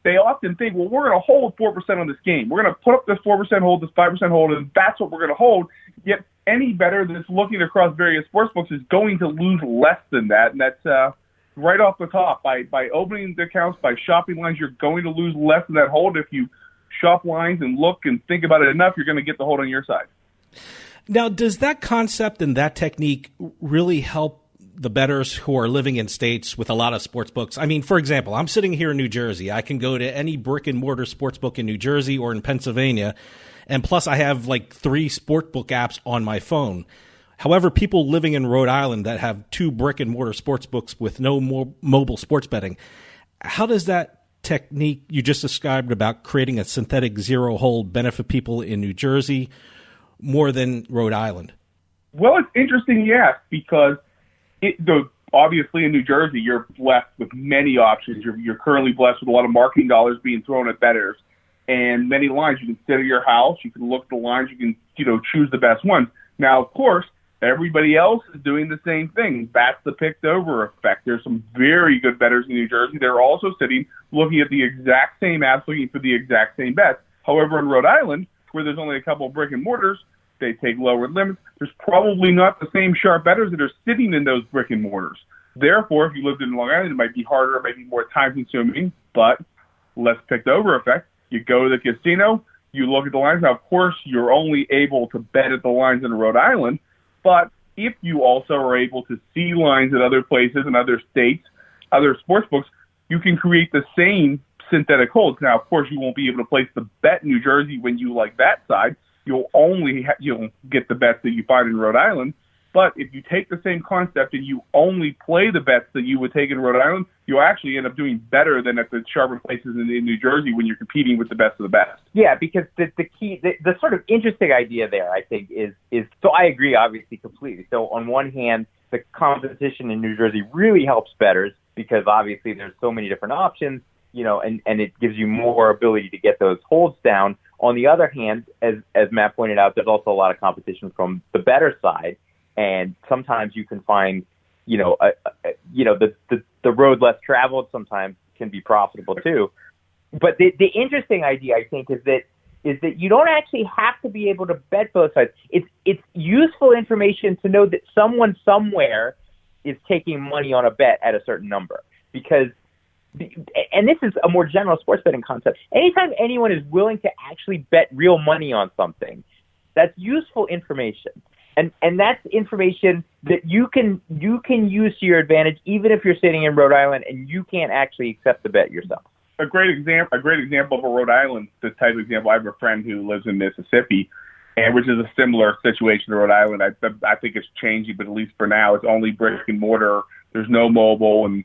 Speaker 6: they often think, well, we're going to hold 4% on this game. We're going to put up this 4% hold, this 5% hold, and that's what we're going to hold. Yet any bettor that's looking across various sportsbooks is going to lose less than that, and that's right off the top. By opening the accounts, by shopping lines, you're going to lose less than that hold. If you shop lines and look and think about it enough, you're going to get the hold on your side.
Speaker 1: Now, does that concept and that technique really help the bettors who are living in states with a lot of sports books? I mean, for example, I'm sitting here in New Jersey. I can go to any brick and mortar sports book in New Jersey or in Pennsylvania. And plus I have like 3 sport book apps on my phone. However, people living in Rhode Island that have 2 brick and mortar sports books with no more mobile sports betting, how does that technique you just described about creating a synthetic zero hold benefit people in New Jersey more than Rhode Island?
Speaker 6: Well, it's interesting you ask, because obviously in New Jersey, you're blessed with many options. You're currently blessed with a lot of marketing dollars being thrown at bettors and many lines. You can sit at your house, you can look at the lines, you can choose the best ones. Now, of course, everybody else is doing the same thing. That's the picked over effect. There's some very good bettors in New Jersey. They're also sitting looking at the exact same apps, looking for the exact same bets. However, in Rhode Island, where there's only a couple of brick and mortars, they take lower limits. There's probably not the same sharp bettors that are sitting in those brick and mortars. Therefore, if you lived in Long Island, it might be harder, it might be more time-consuming, but less picked-over effect. You go to the casino, you look at the lines. Now, of course, you're only able to bet at the lines in Rhode Island, but if you also are able to see lines at other places in other states, other sports books, you can create the same synthetic holds. Now, of course, you won't be able to place the bet in New Jersey when you like that side. You'll only you'll get the bets that you find in Rhode Island. But if you take the same concept and you only play the bets that you would take in Rhode Island, you'll actually end up doing better than at the sharper places in New Jersey when you're competing with the best of the best.
Speaker 5: Yeah, because the key, the sort of interesting idea there, I think, is so I agree, obviously, completely. So on one hand, the competition in New Jersey really helps bettors because obviously there's so many different options, and it gives you more ability to get those holds down. On the other hand, as Matt pointed out, there's also a lot of competition from the bettor side. And sometimes you can find, the road less traveled sometimes can be profitable too. But the interesting idea, I think, is that you don't actually have to be able to bet both sides. It's useful information to know that someone somewhere is taking money on a bet at a certain number because, and this is a more general sports betting concept. Anytime anyone is willing to actually bet real money on something, that's useful information. And that's information that you can use to your advantage, even if you're sitting in Rhode Island and you can't actually accept the bet yourself.
Speaker 6: A great example of a Rhode Island, the type of example. I have a friend who lives in Mississippi, and which is a similar situation to Rhode Island. I think it's changing, but at least for now, it's only brick and mortar. There's no mobile, and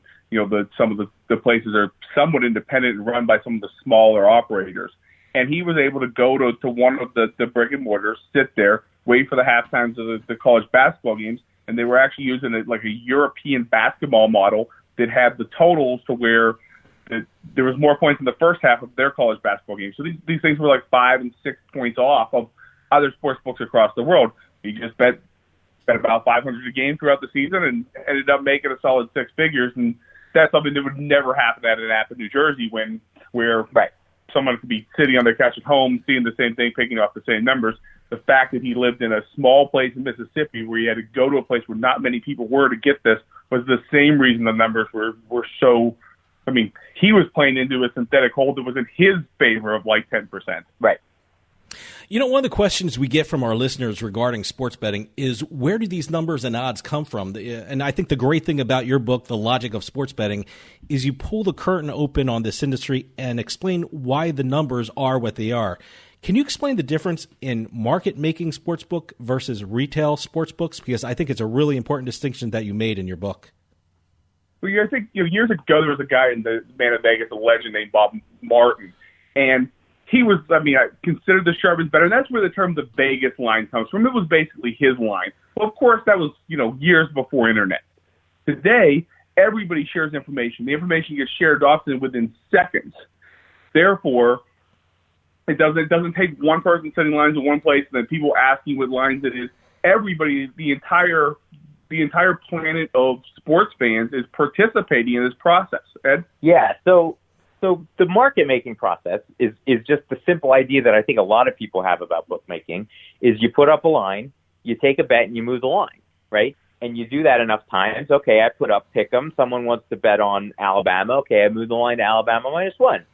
Speaker 6: some of the places are somewhat independent and run by some of the smaller operators. And he was able to go to one of the brick and mortars, sit there, wait for the halftimes of the college basketball games, and they were actually using a European basketball model that had the totals to where there was more points in the first half of their college basketball games. So these things were like 5 and 6 points off of other sports books across the world. He just bet about 500 a game throughout the season and ended up making a solid six figures, and that's something that would never happen at an app in New Jersey where someone could be sitting on their couch at home, seeing the same thing, picking off the same numbers. The fact that he lived in a small place in Mississippi where he had to go to a place where not many people were to get this was the same reason the numbers were so. I mean, he was playing into a synthetic hold that was in his favor of like 10%.
Speaker 5: Right.
Speaker 1: One of the questions we get from our listeners regarding sports betting is where do these numbers and odds come from? And I think the great thing about your book, The Logic of Sports Betting, is you pull the curtain open on this industry and explain why the numbers are what they are. Can you explain the difference in market-making sportsbook versus retail sportsbooks? Because I think it's a really important distinction that you made in your book.
Speaker 6: Well, I think years ago there was a guy in the Man of Vegas, a legend named Bob Martin, and he was, I considered the sharpest better, and that's where the term the Vegas line comes from. It was basically his line. Well, of course, that was, years before Internet. Today, everybody shares information. The information gets shared often within seconds. Therefore, it doesn't take one person setting lines in one place and then people asking what lines it is. Everybody, the entire planet of sports fans is participating in this process. Ed?
Speaker 5: Yeah. So the market making process is just the simple idea that I think a lot of people have about bookmaking is you put up a line, you take a bet, and you move the line, right? And you do that enough times. Okay, I put up pick'em. Someone wants to bet on Alabama. Okay, I move the line to Alabama -1.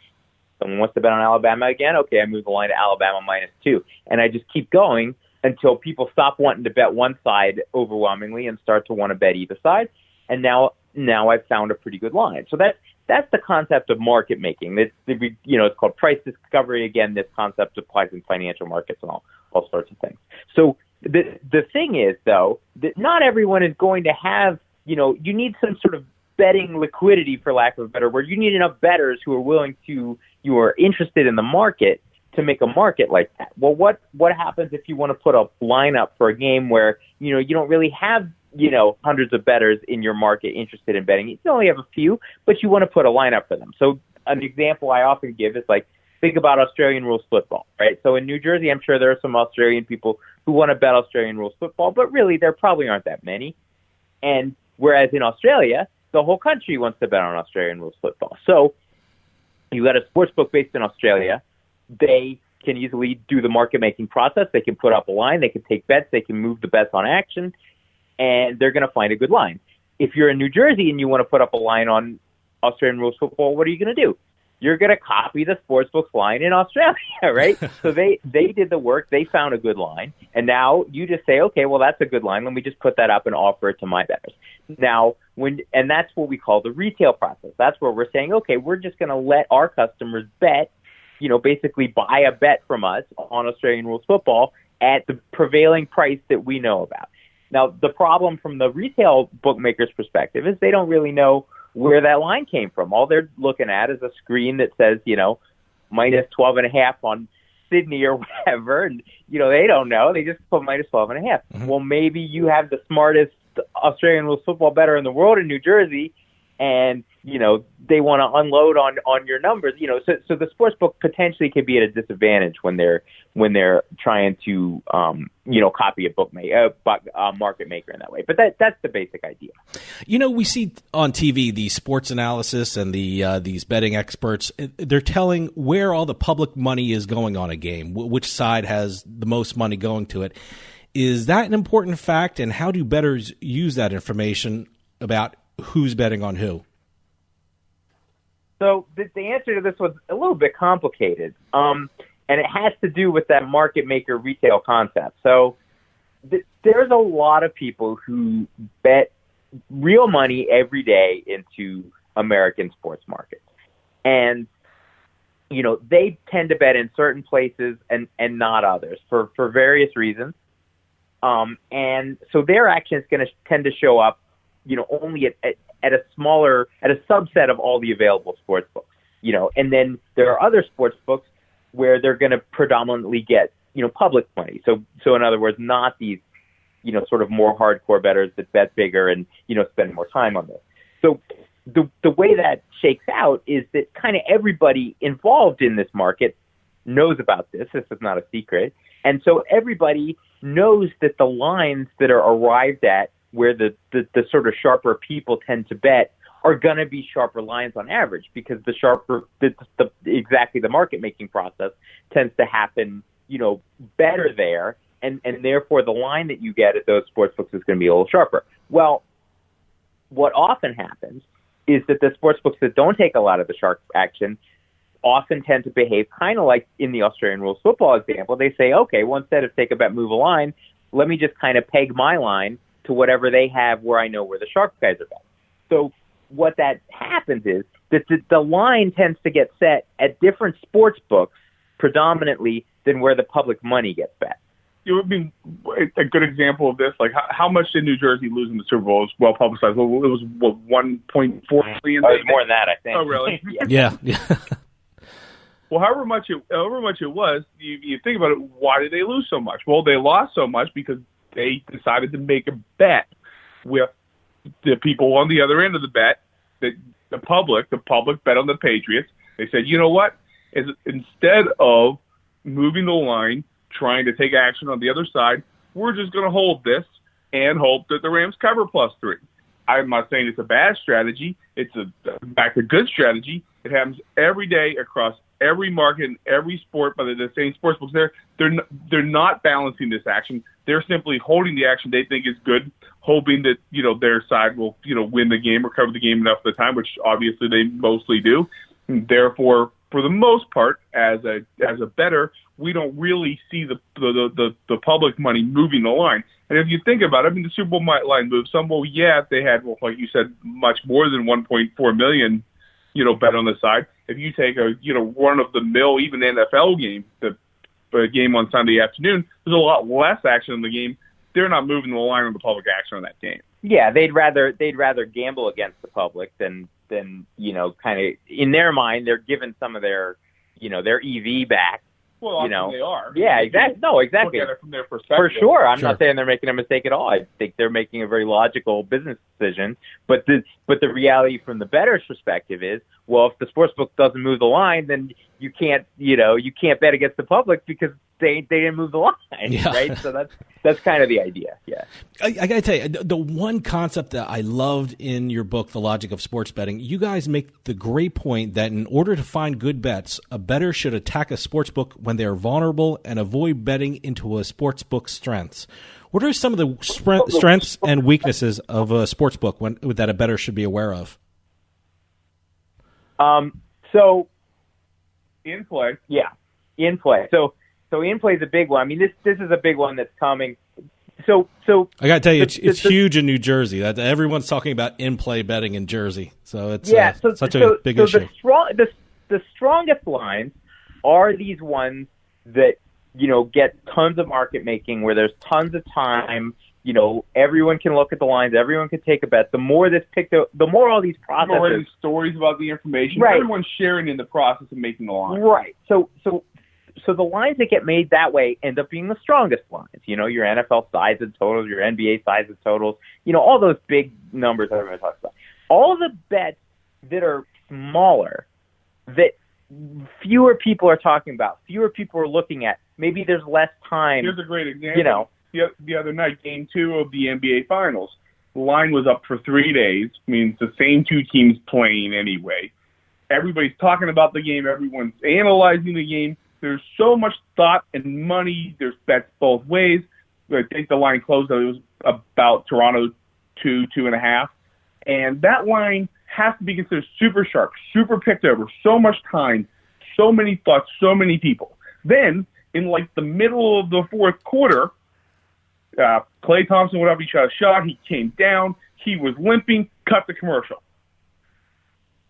Speaker 5: Someone wants to bet on Alabama again. Okay, I move the line to Alabama -2. And I just keep going until people stop wanting to bet one side overwhelmingly and start to want to bet either side. And now I've found a pretty good line. So that's the concept of market making. It's called price discovery. Again, this concept applies in financial markets and all sorts of things. So the thing is, though, that not everyone is going to have, you need some sort of betting liquidity, for lack of a better word. You need enough bettors who are interested in the market to make a market like that. Well, what happens if you want to put a lineup for a game where, you don't really have, hundreds of bettors in your market interested in betting? You only have a few, but you want to put a lineup for them. So an example I often give is think about Australian rules football, right? So in New Jersey, I'm sure there are some Australian people who want to bet Australian rules football, but really there probably aren't that many. And whereas in Australia, the whole country wants to bet on Australian rules football. So you got a sports book based in Australia. They can easily do the market making process. They can put up a line, they can take bets, they can move the bets on action, and they're going to find a good line. If you're in New Jersey and you want to put up a line on Australian rules football, what are you going to do? You're going to copy the sportsbook's line in Australia, right? So they did the work. They found a good line. And now you just say, okay, well, that's a good line. Let me just put that up and offer it to my bettors. Now, and that's what we call the retail process. That's where we're saying, okay, we're just going to let our customers bet, basically buy a bet from us on Australian rules football at the prevailing price that we know about. Now, the problem from the retail bookmaker's perspective is they don't really know where that line came from. All they're looking at is a screen that says, minus 12.5 on Sydney or whatever. And, they don't know. They just put minus 12.5. Mm-hmm. Well, maybe you have the smartest Australian rules football bettor in the world in New Jersey, and, they want to unload on your numbers. So the sportsbook potentially could be at a disadvantage when they're trying to, copy a market maker in that way. But that's the basic idea.
Speaker 1: We see on TV the sports analysis and these betting experts. They're telling where all the public money is going on a game, which side has the most money going to it. Is that an important fact, and how do bettors use that information about who's betting on who?
Speaker 5: So the answer to this was a little bit complicated, and it has to do with that market maker retail concept. So there's a lot of people who bet real money every day into American sports markets. And, they tend to bet in certain places and not others for various reasons. And so their action is going to tend to show up, only at a subset of all the available sports books, and then there are other sports books where they're going to predominantly get, public money. So in other words, not these, sort of more hardcore bettors that bet bigger and, spend more time on this. So the way that shakes out is that kind of everybody involved in this market knows about this. This is not a secret. And so everybody knows that the lines that are arrived at where the sort of sharper people tend to bet are going to be sharper lines on average, because exactly the market making process tends to happen, better there. And therefore the line that you get at those sports books is going to be a little sharper. Well, what often happens is that the sports books that don't take a lot of the sharp action often tend to behave kind of like in the Australian rules football example. They say, okay, well, instead of take a bet, move a line, let me just kind of peg my line to whatever they have where I know where the sharp guys are betting. So what that happens is that the line tends to get set at different sports books predominantly than where the public money gets bet.
Speaker 6: It would be a good example of this. Like, how much did New Jersey lose in the Super Bowl? It was well publicized. Well, it was, 1.4 million?
Speaker 5: It was more than that, I think.
Speaker 6: Oh, really?
Speaker 1: Yeah.
Speaker 6: Well, however much it was, you think about it, why did they lose so much? Well, they lost so much because they decided to make a bet with the people on the other end of the bet, the public bet on the Patriots. They said, you know what? Instead of moving the line, trying to take action on the other side, we're just going to hold this and hope that the Rams cover +3. I'm not saying it's a bad strategy. It's in fact a good strategy. It happens every day across every market and every sport by the same sportsbooks. They're not balancing this action. They're simply holding the action they think is good, hoping that their side will win the game or cover the game enough of the time, which obviously they mostly do. And therefore, for the most part, as a bettor, we don't really see the public money moving the line. And if you think about it, the Super Bowl line moved some. Well, yeah, they had, like you said, much more than 1.4 million, bet on the side. If you take a run-of-the-mill, even NFL game, the game on Sunday afternoon, there's a lot less action in the game. They're not moving the line on the public action on that game.
Speaker 5: Yeah, they'd rather gamble against the public than kind of in their mind they're giving some of their their EV back.
Speaker 6: Well, they are.
Speaker 5: Yeah, exactly. No, exactly.
Speaker 6: Look at it from their perspective.
Speaker 5: For sure. I'm not saying they're making a mistake at all. I think they're making a very logical business decision. But the reality from the bettor's perspective is, well, if the sportsbook doesn't move the line, then you can't bet against the public because they didn't move the line, right? So that's kind of the idea. Yeah.
Speaker 1: I got to tell you, the one concept that I loved in your book, The Logic of Sports Betting, you guys make the great point that in order to find good bets, a bettor should attack a sports book when they are vulnerable and avoid betting into a sports book's strengths. What are some of the strengths and weaknesses of a sports book that a bettor should be aware of?
Speaker 5: So
Speaker 6: In play.
Speaker 5: yeah, in play. So in play is a big one. I mean, this is a big one that's coming. So
Speaker 1: I got to tell you, it's huge in New Jersey. That everyone's talking about in play betting in Jersey. So it's such a big issue.
Speaker 5: The strongest lines are these ones that get tons of market making, where there's tons of time. Everyone can look at the lines. Everyone can take a bet. The more this picked up, the more all these processes.
Speaker 6: More writing stories about the information.
Speaker 5: Right.
Speaker 6: Everyone's sharing in the process of making the line.
Speaker 5: Right. So the lines that get made that way end up being the strongest lines. Your NFL size and totals, your NBA size and totals. All those big numbers everyone talks about. All the bets that are smaller, that fewer people are talking about, fewer people are looking at. Maybe there's less time.
Speaker 6: Here's a great example. The other night, Game 2 of the NBA Finals, the line was up for 3 days. Means the same two teams playing anyway. Everybody's talking about the game. Everyone's analyzing the game. There's so much thought and money. There's bets both ways. I think the line closed. It was about Toronto 2.5. And that line has to be considered super sharp, super picked over, so much time, so many thoughts, so many people. Then, in the middle of the fourth quarter, Klay Thompson went up, he shot a shot, he came down, he was limping, cut the commercial.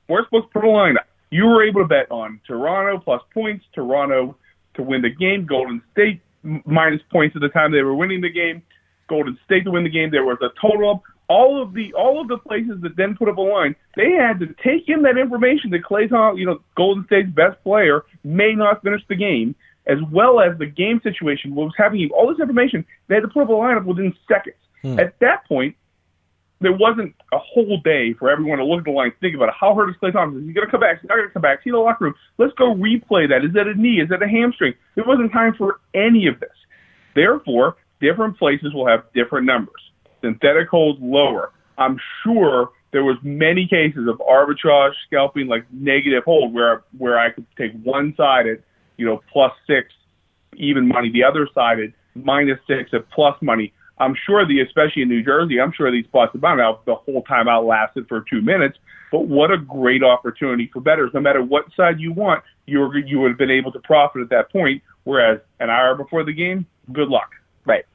Speaker 6: Sportsbooks put a line up. You were able to bet on Toronto plus points, Toronto to win the game, Golden State minus points at the time they were winning the game, Golden State to win the game. There was a total up. All of the places that then put up a line, they had to take in that information that Klay Thompson, Golden State's best player, may not finish the game, as well as the game situation, what was happening, all this information. They had to put up a lineup within seconds. At that point, there wasn't a whole day for everyone to look at the line, think about it. How hurt is Klay Thompson? Is he going to come back? Is he not going to come back? Is he in the locker room? Let's go replay that. Is that a knee? Is that a hamstring? There wasn't time for any of this. Therefore, different places will have different numbers. Synthetic holds lower. I'm sure there was many cases of arbitrage, scalping, like negative hold, where I could take one side at +6 even money, the other side at -6 at plus money. I'm sure especially in New Jersey, I'm sure these spots about now the whole timeout lasted for 2 minutes. But what a great opportunity for bettors. No matter what side you want, you would have been able to profit at that point. Whereas an hour before the game, good luck.
Speaker 5: Right.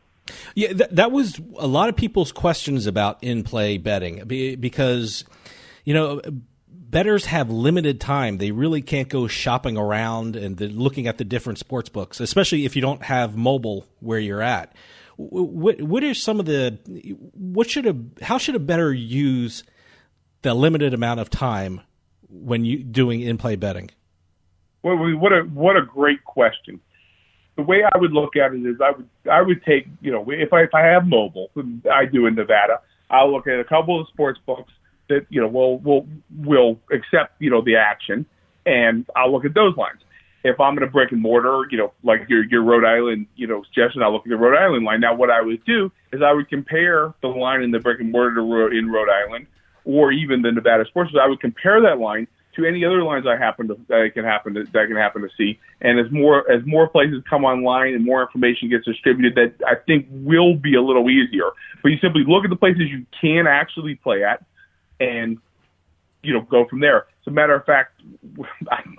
Speaker 1: Yeah, that was a lot of people's questions about in-play betting because, bettors have limited time. They really can't go shopping around and looking at the different sports books, especially if you don't have mobile where you're at. What are some of how should a bettor use the limited amount of time when you doing in-play betting?
Speaker 6: Well, what a great question. The way I would look at it is I would take, if I have mobile, I do in Nevada, I'll look at a couple of sports books that, will accept, the action, and I'll look at those lines. If I'm in a brick and mortar, like your Rhode Island, suggestion, I'll look at the Rhode Island line. Now, what I would do is I would compare the line in the brick and mortar in Rhode Island, or even the Nevada sports. I would compare that line to any other lines I can happen to see. And as more places come online and more information gets distributed, that I think will be a little easier. But you simply look at the places you can actually play at, and go from there. As a matter of fact,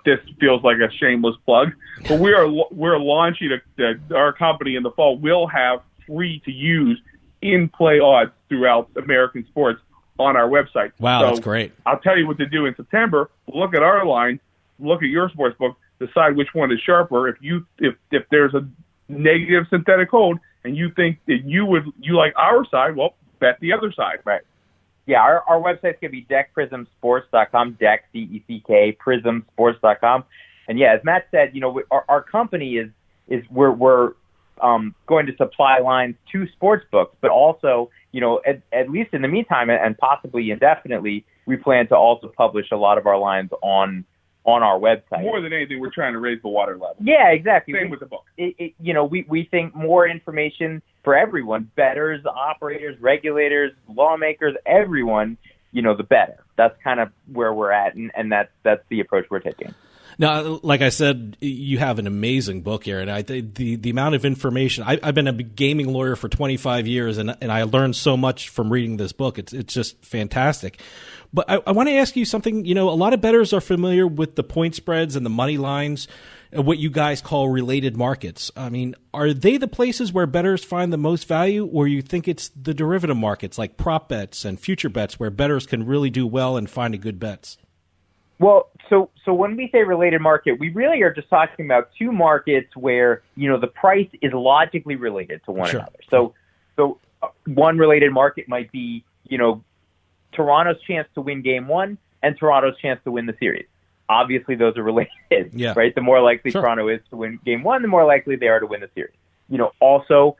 Speaker 6: this feels like a shameless plug, but we're launching our company in the fall. We'll have free to use in-play odds throughout American sports on our website.
Speaker 1: Wow,
Speaker 6: so
Speaker 1: that's great.
Speaker 6: I'll tell you what to do in September. Look at our line, look at your sports book, decide which one is sharper. If there's a negative synthetic hold and you think that you like our side, well, bet the other side.
Speaker 5: Right. Yeah, our website's going to be deckprismsports.com, deck, D-E-C-K, prismsports.com. And yeah, as Matt said, our company is we're going to supply lines to sports books, but also, at least in the meantime and possibly indefinitely, we plan to also publish a lot of our lines on on our website.
Speaker 6: More than anything, we're trying to raise the water level.
Speaker 5: Yeah, exactly.
Speaker 6: Same with the book.
Speaker 5: We think more information for everyone, bettors, operators, regulators, lawmakers, everyone, the better. That's kind of where we're at, and that's the approach we're taking.
Speaker 1: Now, like I said, you have an amazing book here, and I think the amount of information. I've been a gaming lawyer for 25 years, and I learned so much from reading this book. It's just fantastic. But I want to ask you something. A lot of bettors are familiar with the point spreads and the money lines, and what you guys call related markets. I mean, are they the places where bettors find the most value, or you think it's the derivative markets like prop bets and future bets where bettors can really do well and find good bets?
Speaker 5: Well, so when we say related market, we really are just talking about two markets where, the price is logically related to one another. So one related market might be, Toronto's chance to win game one and Toronto's chance to win the series. Obviously, those are related, right? The more likely Toronto is to win game one, the more likely they are to win the series. Also,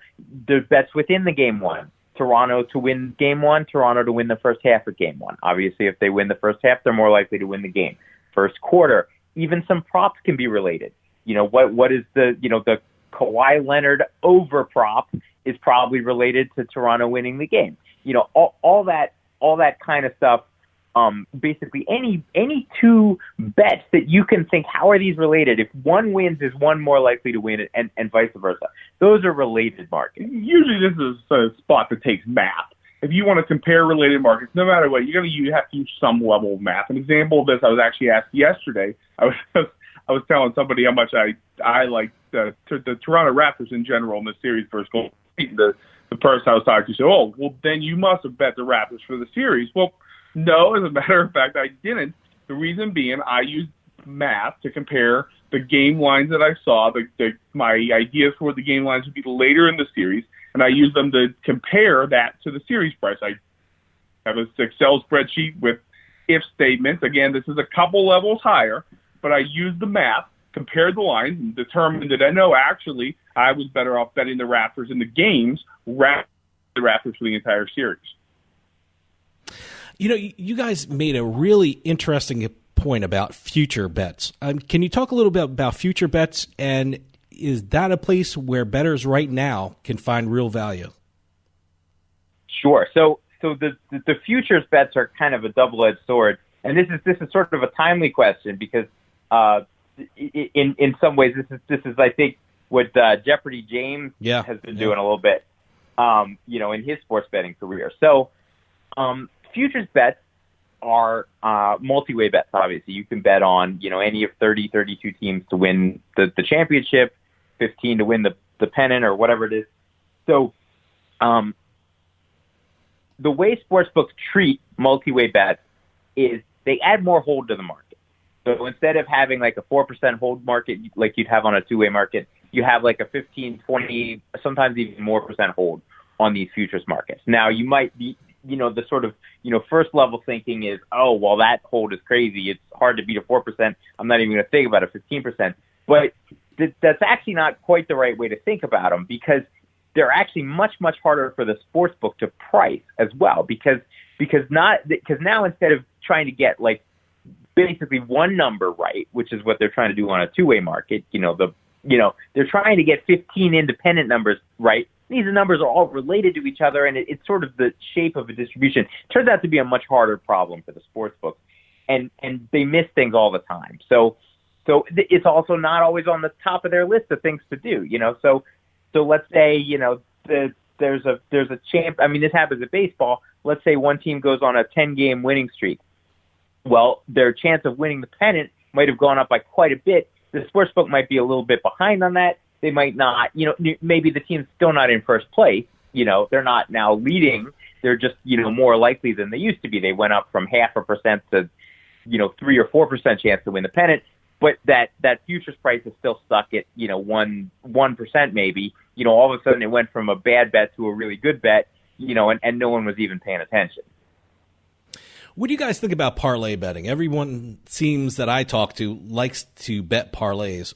Speaker 5: there's bets within the game one. Toronto to win game one, Toronto to win the first half of game one. Obviously, if they win the first half, they're more likely to win the game. First quarter, even some props can be related. What is the Kawhi Leonard over prop is probably related to Toronto winning the game. All that kind of stuff. Basically, any two bets that you can think, how are these related? If one wins, is one more likely to win, and vice versa? Those are related markets.
Speaker 6: Usually, this is a spot that takes math. If you want to compare related markets, no matter what, you have to use some level of math. An example of this, I was actually asked yesterday. I was telling somebody how much I like the Toronto Raptors in general in the series versus Golden State. The person I was talking to said, "Oh, well, then you must have bet the Raptors for the series." Well, no, as a matter of fact, I didn't. The reason being, I used math to compare the game lines that I saw. My ideas for the game lines would be later in the series, and I used them to compare that to the series price. I have an Excel spreadsheet with if statements. Again, this is a couple levels higher, but I used the math, compared the lines, and determined that actually I was better off betting the Raptors in the games rather than the Raptors for the entire series.
Speaker 1: You guys made a really interesting point about future bets. Can you talk a little bit about future bets, and is that a place where bettors right now can find real value?
Speaker 5: Sure. So the futures bets are kind of a double-edged sword, and this is sort of a timely question because in some ways this is I think what Jeopardy James has been doing a little bit, in his sports betting career. So. Futures bets are multi-way bets, obviously. You can bet on, any of 30, 32 teams to win the championship, 15 to win the pennant or whatever it is. So the way sportsbooks treat multi-way bets is they add more hold to the market. So instead of having like a 4% hold market like you'd have on a two-way market, you have like a 15, 20, sometimes even more percent hold on these futures markets. Now, you might be, the sort of, first level thinking is, oh, well, that hold is crazy. It's hard to beat a 4%. I'm not even going to think about a 15%. But that's actually not quite the right way to think about them because they're actually much, much harder for the sports book to price as well because now instead of trying to get like basically one number right, which is what they're trying to do on a two-way market, they're trying to get 15 independent numbers right. These numbers are all related to each other, and it's sort of the shape of a distribution. It turns out to be a much harder problem for the sports books, and they miss things all the time. So it's also not always on the top of their list of things to do. So let's say there's a champ. I mean, this happens at baseball. Let's say one team goes on a 10-game winning streak. Well, their chance of winning the pennant might have gone up by quite a bit. The sportsbook might be a little bit behind on that. They might not, maybe the team's still not in first place. They're not now leading. They're just, more likely than they used to be. They went up from 0.5% to, 3 or 4% chance to win the pennant. But that futures price is still stuck at, 1% maybe. All of a sudden it went from a bad bet to a really good bet, and no one was even paying attention.
Speaker 1: What do you guys think about parlay betting? Everyone seems that I talk to likes to bet parlays.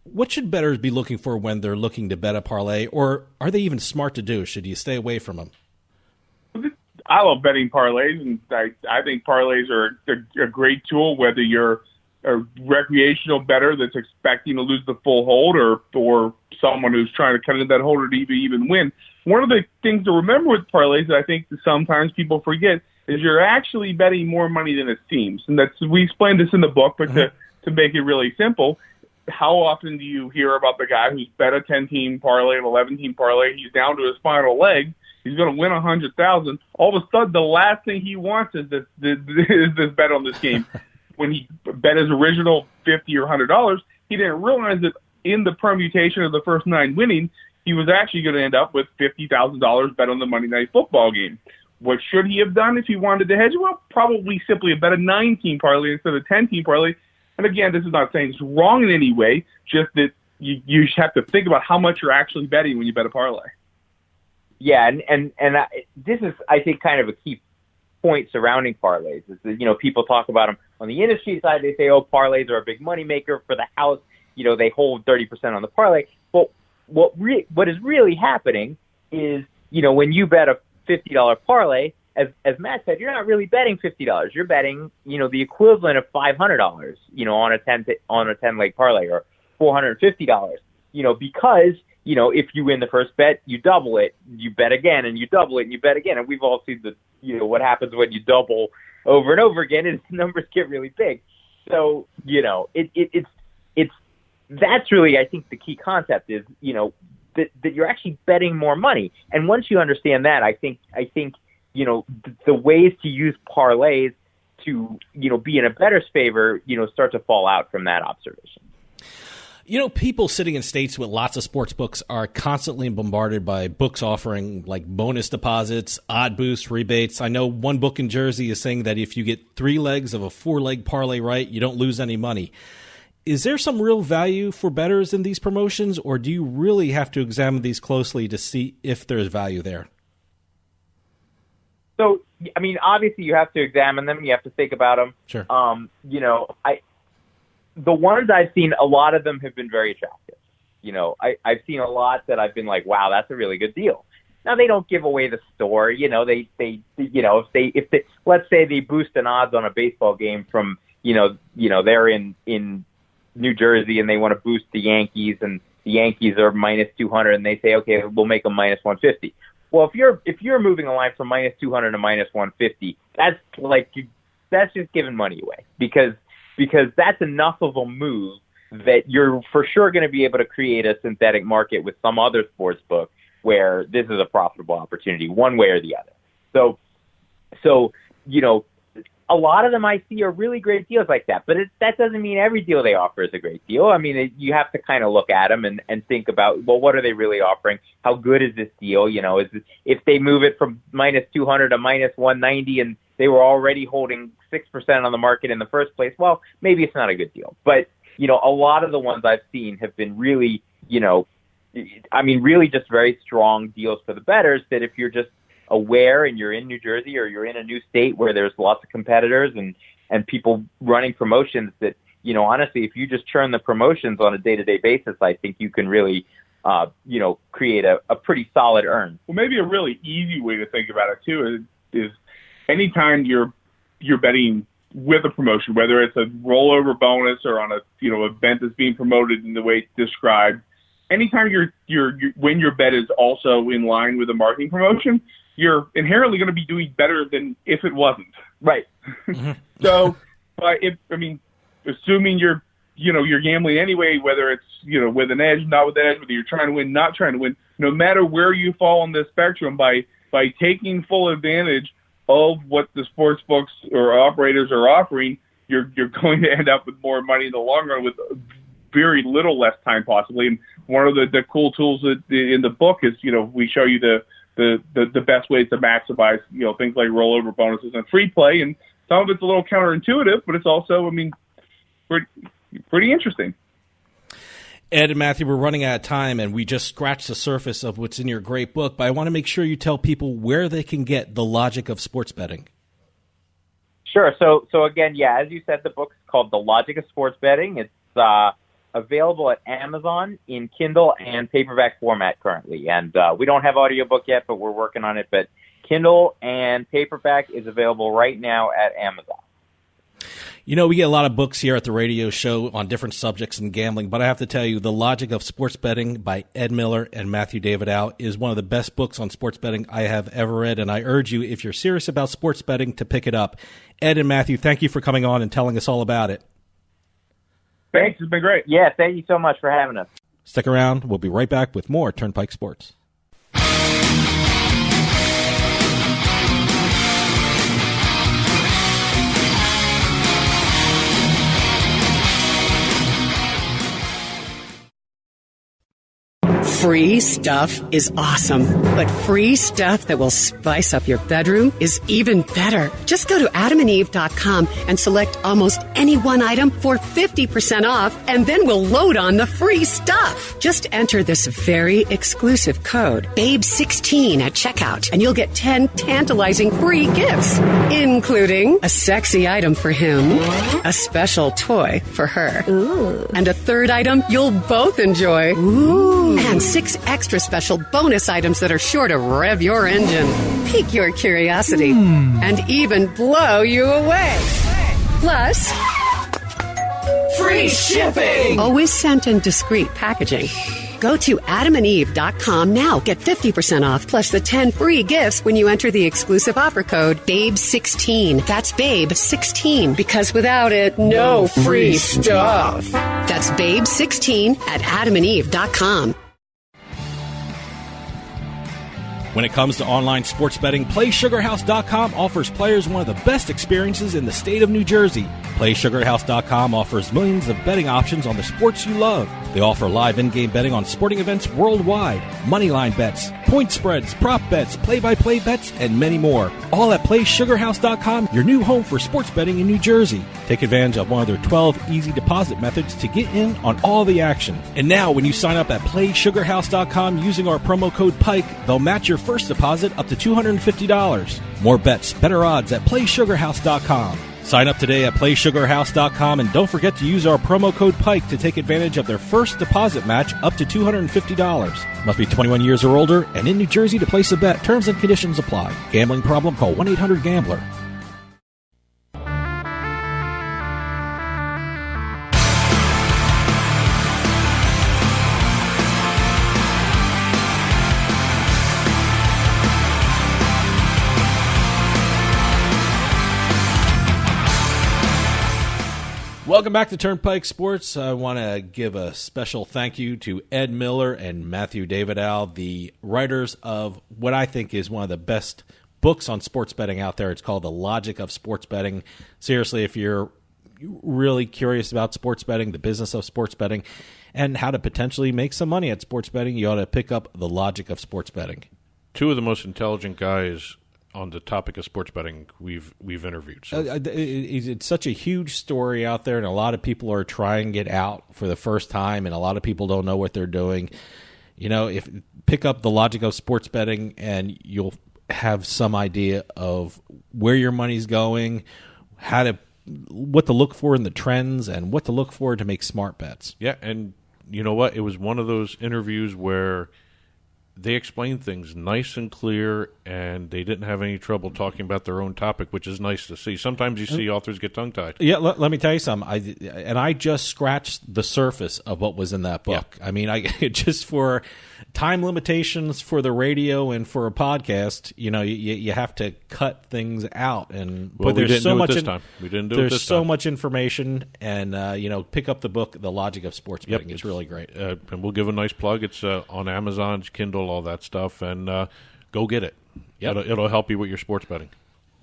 Speaker 1: What should bettors be looking for when they're looking to bet a parlay, or are they even smart to do? Should you stay away from them?
Speaker 6: I love betting parlays, and I think parlays are a great tool, whether you're a recreational bettor that's expecting to lose the full hold, or someone who's trying to cut into that holder to even win. One of the things to remember with parlays that I think sometimes people forget is you're actually betting more money than it seems. And we explained this in the book, but to make it really simple, how often do you hear about the guy who's bet a 10-team parlay, an 11-team parlay, he's down to his final leg, he's going to win $100,000. All of a sudden, the last thing he wants is this bet on this game. When he bet his original $50 or $100, he didn't realize that in the permutation of the first 9 winning, he was actually going to end up with $50,000 bet on the Monday Night Football game. What should he have done if he wanted to hedge? Well, probably simply bet a 9-team parlay instead of a 10-team parlay. And again, this is not saying it's wrong in any way, just that you have to think about how much you're actually betting when you bet a parlay.
Speaker 5: Yeah, and this is, I think, kind of a key point surrounding parlays. Is that, people talk about them on the industry side. They say, oh, parlays are a big moneymaker for the house. They hold 30% on the parlay. But what is really happening is, when you bet a $50 parlay, as Matt said, you're not really betting $50. You're betting, the equivalent of $500, on a 10-leg parlay, or $450, because, if you win the first bet, you double it, you bet again, and you double it, and you bet again. And we've all seen what happens when you double over and over again, is numbers get really big. So, it's that's really, I think, the key concept is, that you're actually betting more money. And once you understand that, I think, the ways to use parlays to, be in a bettor's favor, start to fall out from that observation.
Speaker 1: People sitting in states with lots of sports books are constantly bombarded by books offering like bonus deposits, odd boosts, rebates. I know one book in Jersey is saying that if you get 3 legs of a 4-leg parlay right, you don't lose any money. Is there some real value for bettors in these promotions, or do you really have to examine these closely to see if there's value there?
Speaker 5: So, obviously you have to examine them. You have to think about them.
Speaker 1: Sure.
Speaker 5: The ones I've seen, a lot of them have been very attractive. I've seen a lot that I've been like, wow, that's a really good deal. Now, they don't give away the store. If they let's say they boost an odds on a baseball game from, they're in New Jersey and they want to boost the Yankees, and the Yankees are minus 200, and they say, okay, we'll make them minus 150. Well, if you're moving a line from minus 200 to minus 150, that's just giving money away, because that's enough of a move that you're for sure going to be able to create a synthetic market with some other sports book where this is a profitable opportunity one way or the other. So a lot of them I see are really great deals like that, but that doesn't mean every deal they offer is a great deal. You have to kind of look at them and think about, well, what are they really offering? How good is this deal? If they move it from minus 200 to minus 190 and they were already holding 6% on the market in the first place, well, maybe it's not a good deal. But, a lot of the ones I've seen have been really, really just very strong deals for the bettors, that if you're just aware and you're in New Jersey or you're in a new state where there's lots of competitors and people running promotions, that, honestly, if you just churn the promotions on a day-to-day basis, I think you can really, create a pretty solid earn.
Speaker 6: Well, maybe a really easy way to think about it too is anytime you're betting with a promotion, whether it's a rollover bonus or on a event that's being promoted in the way it's described, anytime when your bet is also in line with a marketing promotion, you're inherently going to be doing better than if it wasn't.
Speaker 5: Right.
Speaker 6: So, assuming you're gambling anyway, whether it's, with an edge, not with an edge, whether you're trying to win, not trying to win, no matter where you fall on this spectrum, by taking full advantage of what the sports books or operators are offering, you're going to end up with more money in the long run with very little less time possibly. And one of the cool tools in the book is, we show you the best ways to maximize, things like rollover bonuses and free play. And some of it's a little counterintuitive, but it's also, pretty interesting.
Speaker 1: Ed and Matthew, we're running out of time, and we just scratched the surface of what's in your great book, but I want to make sure you tell people where they can get The Logic of Sports Betting.
Speaker 5: Sure. So again, yeah, as you said, the book's called The Logic of Sports Betting. It's available at Amazon in Kindle and paperback format currently. And we don't have audiobook yet, but we're working on it. But Kindle and paperback is available right now at Amazon.
Speaker 1: You know, we get a lot of books here at the radio show on different subjects in gambling, but I have to tell you, The Logic of Sports Betting by Ed Miller and Matthew Davidow is one of the best books on sports betting I have ever read, and I urge you, if you're serious about sports betting, to pick it up. Ed and Matthew, thank you for coming on and telling us all about it.
Speaker 6: Thanks. It's been great.
Speaker 5: Yeah, thank you so much for having us.
Speaker 1: Stick around. We'll be right back with more Turnpike Sports.
Speaker 7: Free stuff is awesome, but free stuff that will spice up your bedroom is even better. Just go to adamandeve.com and select almost any one item for 50% off, and then we'll load on the free stuff. Just enter this very exclusive code, BABE16 at checkout, and you'll get 10 tantalizing free gifts, including a sexy item for him, a special toy for her, and a third item you'll both enjoy. And 6 extra special bonus items that are sure to rev your engine, pique your curiosity, and even blow you away. Plus, free shipping! Always sent in discreet packaging. Go to adamandeve.com now. Get 50% off plus the 10 free gifts when you enter the exclusive offer code BABE16. That's BABE16, because without it, no free stuff. That's BABE16 at adamandeve.com.
Speaker 1: When it comes to online sports betting, PlaySugarHouse.com offers players one of the best experiences in the state of New Jersey. PlaySugarHouse.com offers millions of betting options on the sports you love. They offer live in-game betting on sporting events worldwide, moneyline bets, point spreads, prop bets, play-by-play bets, and many more. All at PlaySugarHouse.com, your new home for sports betting in New Jersey. Take advantage of one of their 12 easy deposit methods to get in on all the action. And now, when you sign up at PlaySugarHouse.com using our promo code PIKE, they'll match your first deposit up to $250. More bets, better odds at PlaySugarHouse.com. Sign up today at PlaySugarHouse.com and don't forget to use our promo code PIKE to take advantage of their first deposit match up to $250. Must be 21 years or older and in New Jersey to place a bet. Terms and conditions apply. Gambling problem? Call 1-800-GAMBLER. Welcome back to Turnpike Sports. I want to give a special thank you to Ed Miller and Matthew Davidow, the writers of what I think is one of the best books on sports betting out there. It's called The Logic of Sports Betting. Seriously, if you're really curious about sports betting, the business of sports betting, and how to potentially make some money at sports betting, you ought to pick up The Logic of Sports Betting.
Speaker 2: Two of the most intelligent guys on the topic of sports betting we've interviewed. So.
Speaker 1: It's such a huge story out there, and a lot of people are trying it out for the first time, and a lot of people don't know what they're doing. You know, if pick up The Logic of Sports Betting, and you'll have some idea of where your money's going, what to look for in the trends, and what to look for to make smart bets.
Speaker 2: Yeah, and you know what? It was one of those interviews where they explained things nice and clear, and they didn't have any trouble talking about their own topic, which is nice to see. Sometimes you see authors get tongue-tied.
Speaker 1: Yeah, let me tell you something. I just scratched the surface of what was in that book. Yeah. I mean, just for time limitations for the radio and for a podcast, you know, you have to cut things out. But there's so much.
Speaker 2: We didn't do it this time.
Speaker 1: There's so much information, and pick up the book, The Logic of Sports Betting. It's really great.
Speaker 2: And we'll give a nice plug. It's on Amazon, Kindle, all that stuff, and go get it. Yep. It'll help you with your sports betting.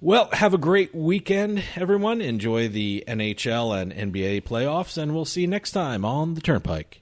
Speaker 1: Well, have a great weekend, everyone. Enjoy the NHL and NBA playoffs, and we'll see you next time on the Turnpike.